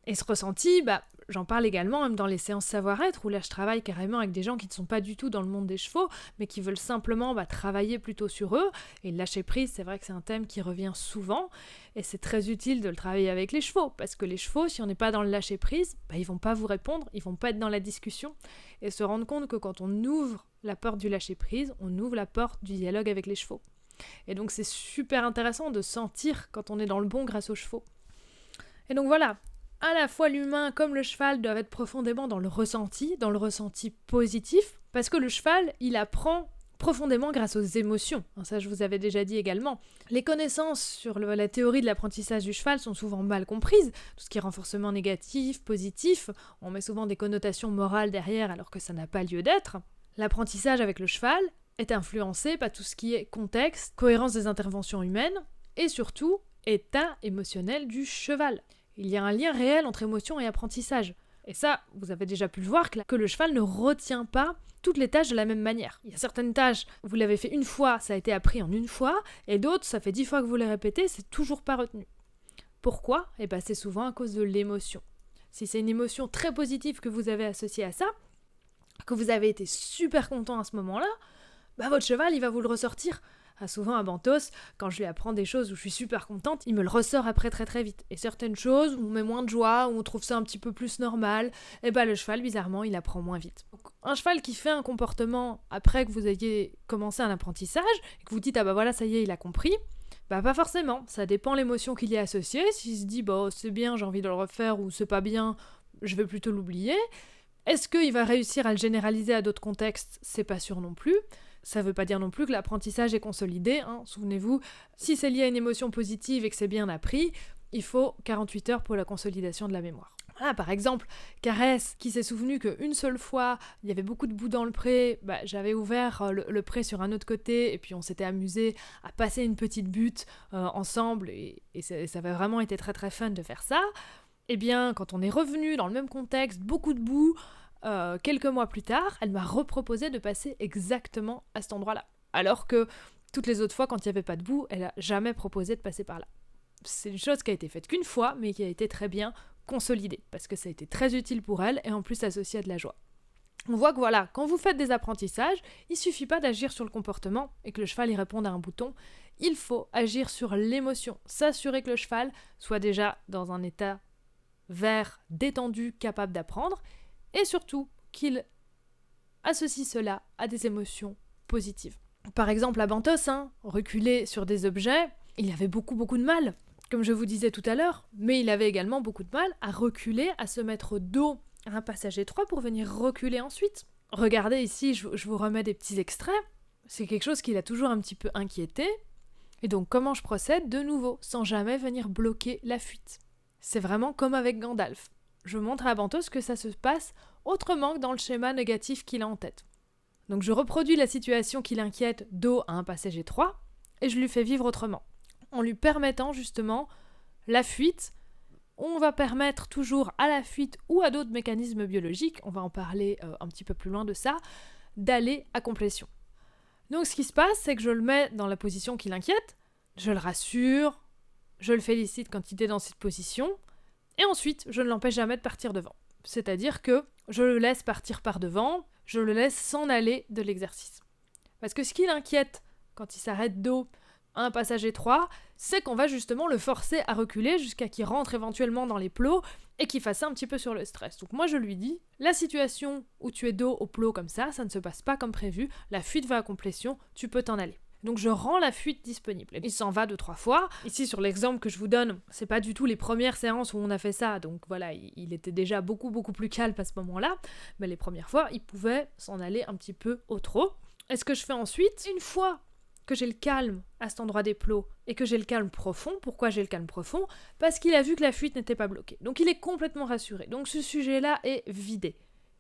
Et ce ressenti, j'en parle également même dans les séances savoir-être, où là, je travaille carrément avec des gens qui ne sont pas du tout dans le monde des chevaux, mais qui veulent simplement travailler plutôt sur eux. Et le lâcher-prise, c'est vrai que c'est un thème qui revient souvent. Et c'est très utile de le travailler avec les chevaux, parce que les chevaux, si on n'est pas dans le lâcher-prise, ils vont pas vous répondre, ils vont pas être dans la discussion, et se rendre compte que quand on ouvre la porte du lâcher-prise, on ouvre la porte du dialogue avec les chevaux. Et donc c'est super intéressant de sentir quand on est dans le bon grâce aux chevaux. Et donc voilà, à la fois l'humain comme le cheval doivent être profondément dans le ressenti positif, parce que le cheval, il apprend profondément grâce aux émotions. Ça, je vous avais déjà dit également. Les connaissances sur la théorie de l'apprentissage du cheval sont souvent mal comprises. Tout ce qui est renforcement négatif, positif, on met souvent des connotations morales derrière alors que ça n'a pas lieu d'être. L'apprentissage avec le cheval est influencé par tout ce qui est contexte, cohérence des interventions humaines et surtout état émotionnel du cheval. Il y a un lien réel entre émotion et apprentissage. Et ça, vous avez déjà pu le voir, que le cheval ne retient pas toutes les tâches de la même manière. Il y a certaines tâches, vous l'avez fait une fois, ça a été appris en une fois, et d'autres, ça fait 10 fois que vous les répétez, c'est toujours pas retenu. Pourquoi ? Eh bien, c'est souvent à cause de l'émotion. Si c'est une émotion très positive que vous avez associée à ça, que vous avez été super content à ce moment-là, bah votre cheval, il va vous le ressortir. Souvent à Bantos, quand je lui apprends des choses où je suis super contente, il me le ressort après très très vite. Et certaines choses où on met moins de joie, où on trouve ça un petit peu plus normal, et bah le cheval, bizarrement, il apprend moins vite. Donc, un cheval qui fait un comportement après que vous ayez commencé un apprentissage, et que vous dites, ah bah voilà, ça y est, il a compris, bah pas forcément, ça dépend l'émotion qu'il y est associée. S'il se dit, bah c'est bien, j'ai envie de le refaire, ou c'est pas bien, je vais plutôt l'oublier. Est-ce qu'il va réussir à le généraliser à d'autres contextes ? C'est pas sûr non plus. Ça veut pas dire non plus que l'apprentissage est consolidé, hein. Souvenez-vous, si c'est lié à une émotion positive et que c'est bien appris, il faut 48 heures pour la consolidation de la mémoire. Voilà, par exemple, Caresse, qui s'est souvenu qu'une seule fois, il y avait beaucoup de boue dans le pré, j'avais ouvert le pré sur un autre côté, et puis on s'était amusé à passer une petite butte ensemble, et ça avait vraiment été très très fun de faire ça. Eh bien, quand on est revenu dans le même contexte, beaucoup de boue, quelques mois plus tard, elle m'a reproposé de passer exactement à cet endroit-là. Alors que toutes les autres fois, quand il n'y avait pas de boue, elle n'a jamais proposé de passer par là. C'est une chose qui a été faite qu'une fois, mais qui a été très bien consolidée, parce que ça a été très utile pour elle, et en plus associé à de la joie. On voit que voilà, quand vous faites des apprentissages, il ne suffit pas d'agir sur le comportement, et que le cheval y réponde à un bouton, il faut agir sur l'émotion, s'assurer que le cheval soit déjà dans un état vert, détendu, capable d'apprendre, et surtout qu'il associe cela à des émotions positives. Par exemple, à Bantos, reculer sur des objets, il avait beaucoup de mal, comme je vous disais tout à l'heure, mais il avait également beaucoup de mal à reculer, à se mettre dos à un passage étroit pour venir reculer ensuite. Regardez ici, je vous remets des petits extraits, c'est quelque chose qui l'a toujours un petit peu inquiété, et donc comment je procède de nouveau, sans jamais venir bloquer la fuite. C'est vraiment comme avec Gandalf. Je montre à Bantos que ça se passe autrement que dans le schéma négatif qu'il a en tête. Donc je reproduis la situation qui l'inquiète dos à un passage étroit et je lui fais vivre autrement. En lui permettant justement la fuite, on va permettre toujours à la fuite ou à d'autres mécanismes biologiques, on va en parler un petit peu plus loin de ça, d'aller à complétion. Donc ce qui se passe, c'est que je le mets dans la position qui l'inquiète, je le rassure, je le félicite quand il est dans cette position, et ensuite, je ne l'empêche jamais de partir devant. C'est-à-dire que je le laisse partir par devant, je le laisse s'en aller de l'exercice. Parce que ce qui l'inquiète quand il s'arrête dos à un passage étroit, c'est qu'on va justement le forcer à reculer jusqu'à qu'il rentre éventuellement dans les plots et qu'il fasse ça un petit peu sur le stress. Donc moi je lui dis, la situation où tu es dos au plot comme ça ne se passe pas comme prévu, la fuite va à complétion, tu peux t'en aller. Donc je rends la fuite disponible. Il s'en va 2-3 fois. Ici sur l'exemple que je vous donne, c'est pas du tout les premières séances où on a fait ça, donc voilà, il était déjà beaucoup plus calme à ce moment-là, mais les premières fois, il pouvait s'en aller un petit peu au trop. Et ce que je fais ensuite, une fois que j'ai le calme à cet endroit des plots et que j'ai le calme profond, pourquoi j'ai le calme profond ? Parce qu'il a vu que la fuite n'était pas bloquée. Donc il est complètement rassuré. Donc ce sujet-là est vidé.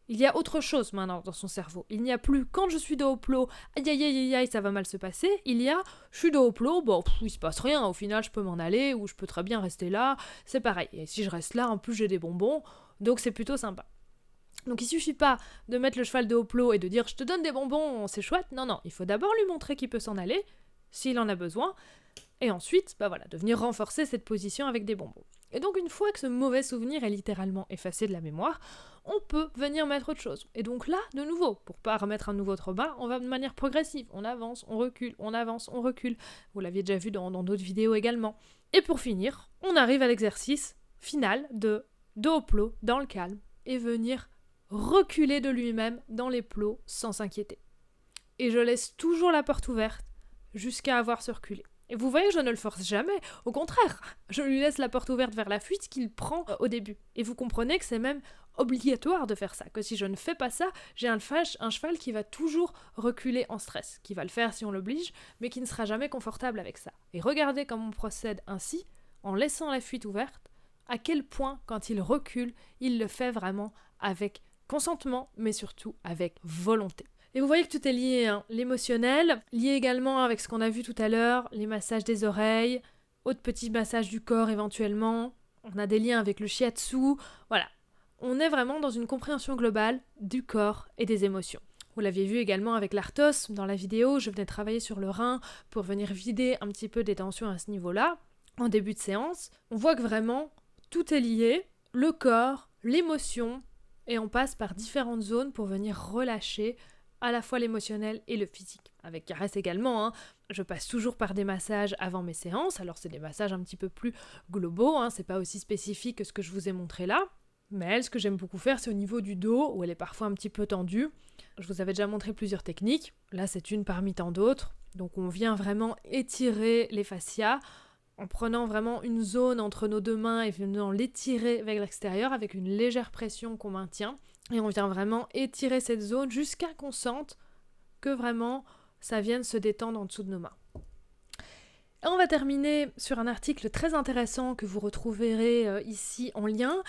Il y a autre chose maintenant dans son cerveau. Il n'y a plus quand je suis dos au plot, aïe, ça va mal se passer. Il y a, je suis dos au plot, il se passe rien. Au final, je peux m'en aller ou je peux très bien rester là. C'est pareil. Et si je reste là, en plus, j'ai des bonbons. Donc c'est plutôt sympa. Donc il suffit pas de mettre le cheval dos au plot et de dire je te donne des bonbons, c'est chouette. Non, il faut d'abord lui montrer qu'il peut s'en aller, s'il en a besoin. Et ensuite, de venir renforcer cette position avec des bonbons. Et donc une fois que ce mauvais souvenir est littéralement effacé de la mémoire, on peut venir mettre autre chose. Et donc là, de nouveau, pour pas remettre un nouveau trauma, on va de manière progressive. On avance, on recule, on avance, on recule. Vous l'aviez déjà vu dans d'autres vidéos également. Et pour finir, on arrive à l'exercice final de dos au plot, dans le calme, et venir reculer de lui-même dans les plots sans s'inquiéter. Et je laisse toujours la porte ouverte jusqu'à avoir se reculer. Et vous voyez, je ne le force jamais, au contraire, je lui laisse la porte ouverte vers la fuite qu'il prend au début. Et vous comprenez que c'est même obligatoire de faire ça, que si je ne fais pas ça, j'ai un cheval qui va toujours reculer en stress, qui va le faire si on l'oblige, mais qui ne sera jamais confortable avec ça. Et regardez comment on procède ainsi, en laissant la fuite ouverte, à quel point, quand il recule, il le fait vraiment avec consentement, mais surtout avec volonté. Et vous voyez que tout est lié, l'émotionnel, lié également avec ce qu'on a vu tout à l'heure, les massages des oreilles, autres petits massages du corps éventuellement, on a des liens avec le shiatsu, voilà. On est vraiment dans une compréhension globale du corps et des émotions. Vous l'aviez vu également avec l'Arthos dans la vidéo, je venais travailler sur le rein pour venir vider un petit peu des tensions à ce niveau-là, en début de séance. On voit que vraiment, tout est lié, le corps, l'émotion, et on passe par différentes zones pour venir relâcher à la fois l'émotionnel et le physique. Avec caresse également, je passe toujours par des massages avant mes séances, alors c'est des massages un petit peu plus globaux, c'est pas aussi spécifique que ce que je vous ai montré là. Mais elle, ce que j'aime beaucoup faire, c'est au niveau du dos, où elle est parfois un petit peu tendue. Je vous avais déjà montré plusieurs techniques. Là, c'est une parmi tant d'autres. Donc, on vient vraiment étirer les fascias en prenant vraiment une zone entre nos deux mains et venant l'étirer vers l'extérieur avec une légère pression qu'on maintient. Et on vient vraiment étirer cette zone jusqu'à qu'on sente que vraiment ça vienne se détendre en dessous de nos mains. Et on va terminer sur un article très intéressant que vous retrouverez ici en lien.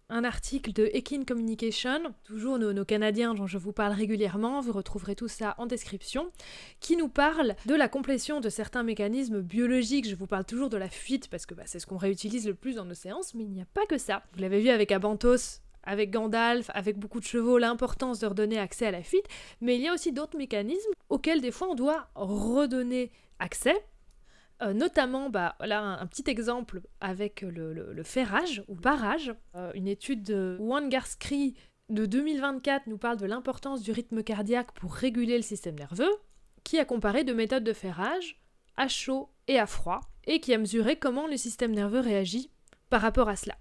Un article de Ekin Communication, toujours nos Canadiens dont je vous parle régulièrement, vous retrouverez tout ça en description, qui nous parle de la complétion de certains mécanismes biologiques. Je vous parle toujours de la fuite parce que c'est ce qu'on réutilise le plus dans nos séances, mais il n'y a pas que ça. Vous l'avez vu avec Abantos, avec Gandalf, avec beaucoup de chevaux, l'importance de redonner accès à la fuite, mais il y a aussi d'autres mécanismes auxquels des fois on doit redonner accès. Notamment, là, un petit exemple avec le ferrage ou barrage. Une étude de Wangarskri de 2024 nous parle de l'importance du rythme cardiaque pour réguler le système nerveux, qui a comparé deux méthodes de ferrage, à chaud et à froid, et qui a mesuré comment le système nerveux réagit par rapport à cela.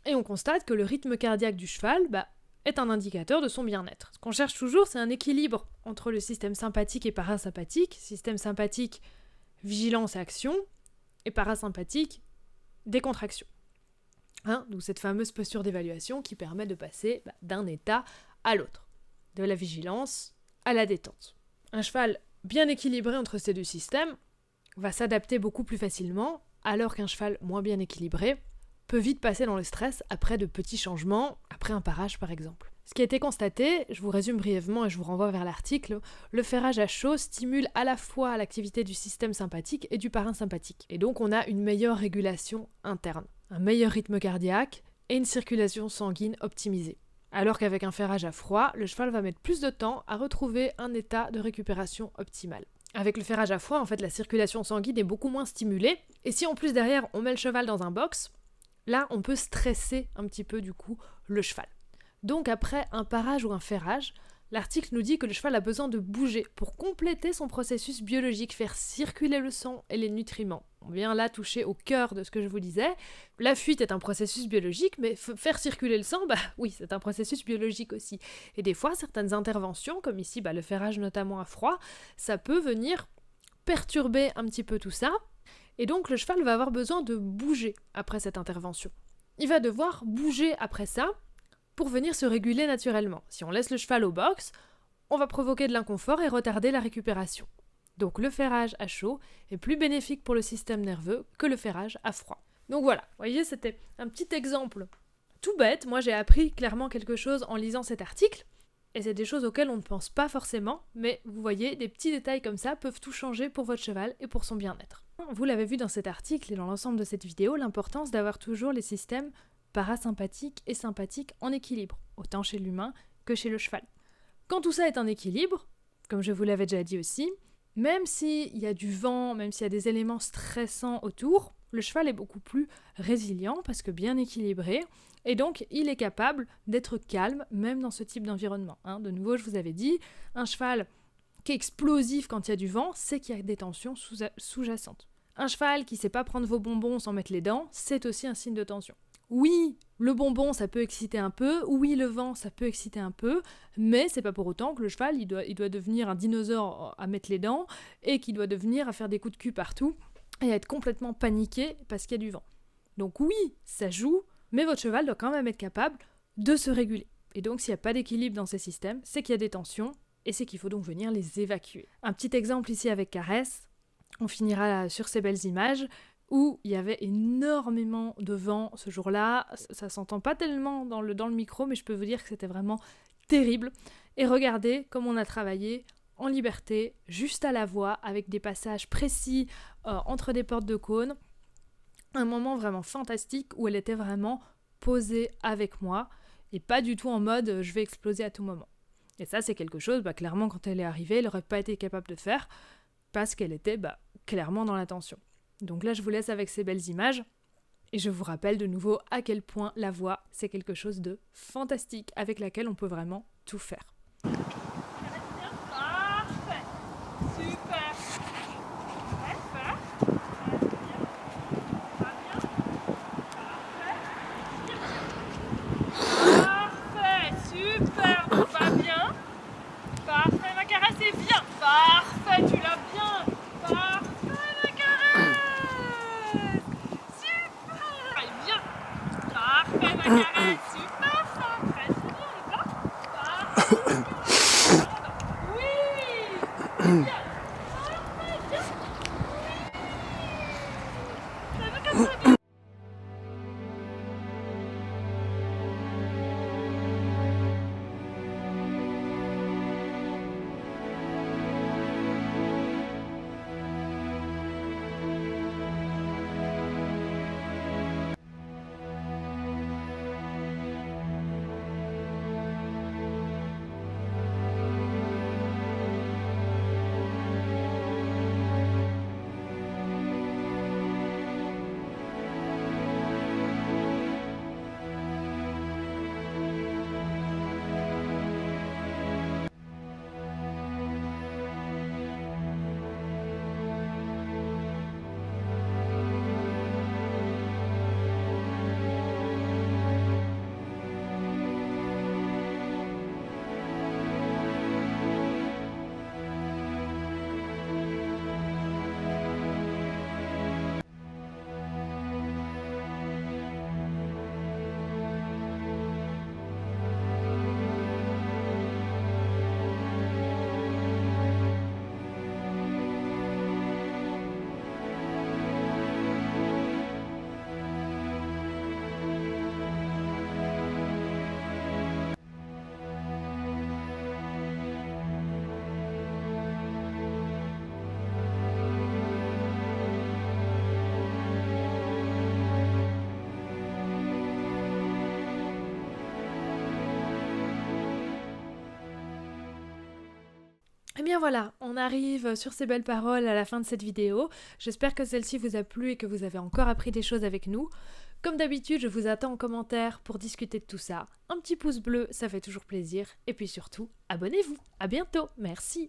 Et on constate que le rythme cardiaque du cheval est un indicateur de son bien-être. Ce qu'on cherche toujours, c'est un équilibre entre le système sympathique et parasympathique. Système sympathique, vigilance et action, et parasympathique, décontraction. D'où cette fameuse posture d'évaluation qui permet de passer d'un état à l'autre, de la vigilance à la détente. Un cheval bien équilibré entre ces deux systèmes va s'adapter beaucoup plus facilement, alors qu'un cheval moins bien équilibré peut vite passer dans le stress après de petits changements, après un parage par exemple. Ce qui a été constaté, je vous résume brièvement et je vous renvoie vers l'article, le ferrage à chaud stimule à la fois l'activité du système sympathique et du parasympathique. Et donc on a une meilleure régulation interne, un meilleur rythme cardiaque et une circulation sanguine optimisée. Alors qu'avec un ferrage à froid, le cheval va mettre plus de temps à retrouver un état de récupération optimal. Avec le ferrage à froid, en fait, la circulation sanguine est beaucoup moins stimulée. Et si en plus derrière, on met le cheval dans un box, là, on peut stresser un petit peu du coup le cheval. Donc après un parage ou un ferrage, l'article nous dit que le cheval a besoin de bouger pour compléter son processus biologique, faire circuler le sang et les nutriments. On vient là toucher au cœur de ce que je vous disais. La fuite est un processus biologique, mais faire circuler le sang, oui, c'est un processus biologique aussi. Et des fois, certaines interventions, comme ici le ferrage notamment à froid, ça peut venir perturber un petit peu tout ça. Et donc le cheval va avoir besoin de bouger après cette intervention. Il va devoir bouger après ça pour venir se réguler naturellement. Si on laisse le cheval au box, on va provoquer de l'inconfort et retarder la récupération. Donc le ferrage à chaud est plus bénéfique pour le système nerveux que le ferrage à froid. Donc voilà, vous voyez, c'était un petit exemple tout bête. Moi j'ai appris clairement quelque chose en lisant cet article, et c'est des choses auxquelles on ne pense pas forcément, mais vous voyez, des petits détails comme ça peuvent tout changer pour votre cheval et pour son bien-être. Vous l'avez vu dans cet article et dans l'ensemble de cette vidéo, l'importance d'avoir toujours les systèmes parasympathiques et sympathiques en équilibre, autant chez l'humain que chez le cheval. Quand tout ça est en équilibre, comme je vous l'avais déjà dit aussi, même s'il y a du vent, même s'il y a des éléments stressants autour, le cheval est beaucoup plus résilient parce que bien équilibré, et donc il est capable d'être calme même dans ce type d'environnement. De nouveau, je vous avais dit, un cheval qui est explosif quand il y a du vent, c'est qu'il y a des tensions sous-jacentes. Un cheval qui ne sait pas prendre vos bonbons sans mettre les dents, c'est aussi un signe de tension. Oui, le bonbon, ça peut exciter un peu, oui, le vent, ça peut exciter un peu, mais c'est pas pour autant que le cheval, il doit devenir un dinosaure à mettre les dents et qu'il doit devenir à faire des coups de cul partout et à être complètement paniqué parce qu'il y a du vent. Donc oui, ça joue, mais votre cheval doit quand même être capable de se réguler. Et donc s'il n'y a pas d'équilibre dans ces systèmes, c'est qu'il y a des tensions et c'est qu'il faut donc venir les évacuer. Un petit exemple ici avec Caresse, on finira sur ces belles images, où il y avait énormément de vent ce jour-là. Ça s'entend pas tellement dans le micro, mais je peux vous dire que c'était vraiment terrible. Et regardez comme on a travaillé en liberté, juste à la voix, avec des passages précis entre des portes de cône. un moment vraiment fantastique où elle était vraiment posée avec moi et pas du tout en mode je vais exploser à tout moment. Et ça, c'est quelque chose, clairement, quand elle est arrivée, elle n'aurait pas été capable de faire parce qu'elle était clairement dans la tension. Donc là, je vous laisse avec ces belles images et je vous rappelle de nouveau à quel point la voix, c'est quelque chose de fantastique avec laquelle on peut vraiment tout faire. Parfait. Super. Respire. Parfait. Super. Tout va bien. Parfait, ma caresse, et viens. Parfait, tu l'as bien. Parfait, ma caresse. Super. Et viens. Parfait, ma caresse. Super, ça. Très bien. Et là. Parfait. Oui. Bien. Parfait, bien. Ça va comme ça, bien. Et bien voilà, on arrive sur ces belles paroles à la fin de cette vidéo. J'espère que celle-ci vous a plu et que vous avez encore appris des choses avec nous. Comme d'habitude, je vous attends en commentaire pour discuter de tout ça. Un petit pouce bleu, ça fait toujours plaisir. Et puis surtout, abonnez-vous. À bientôt. Merci.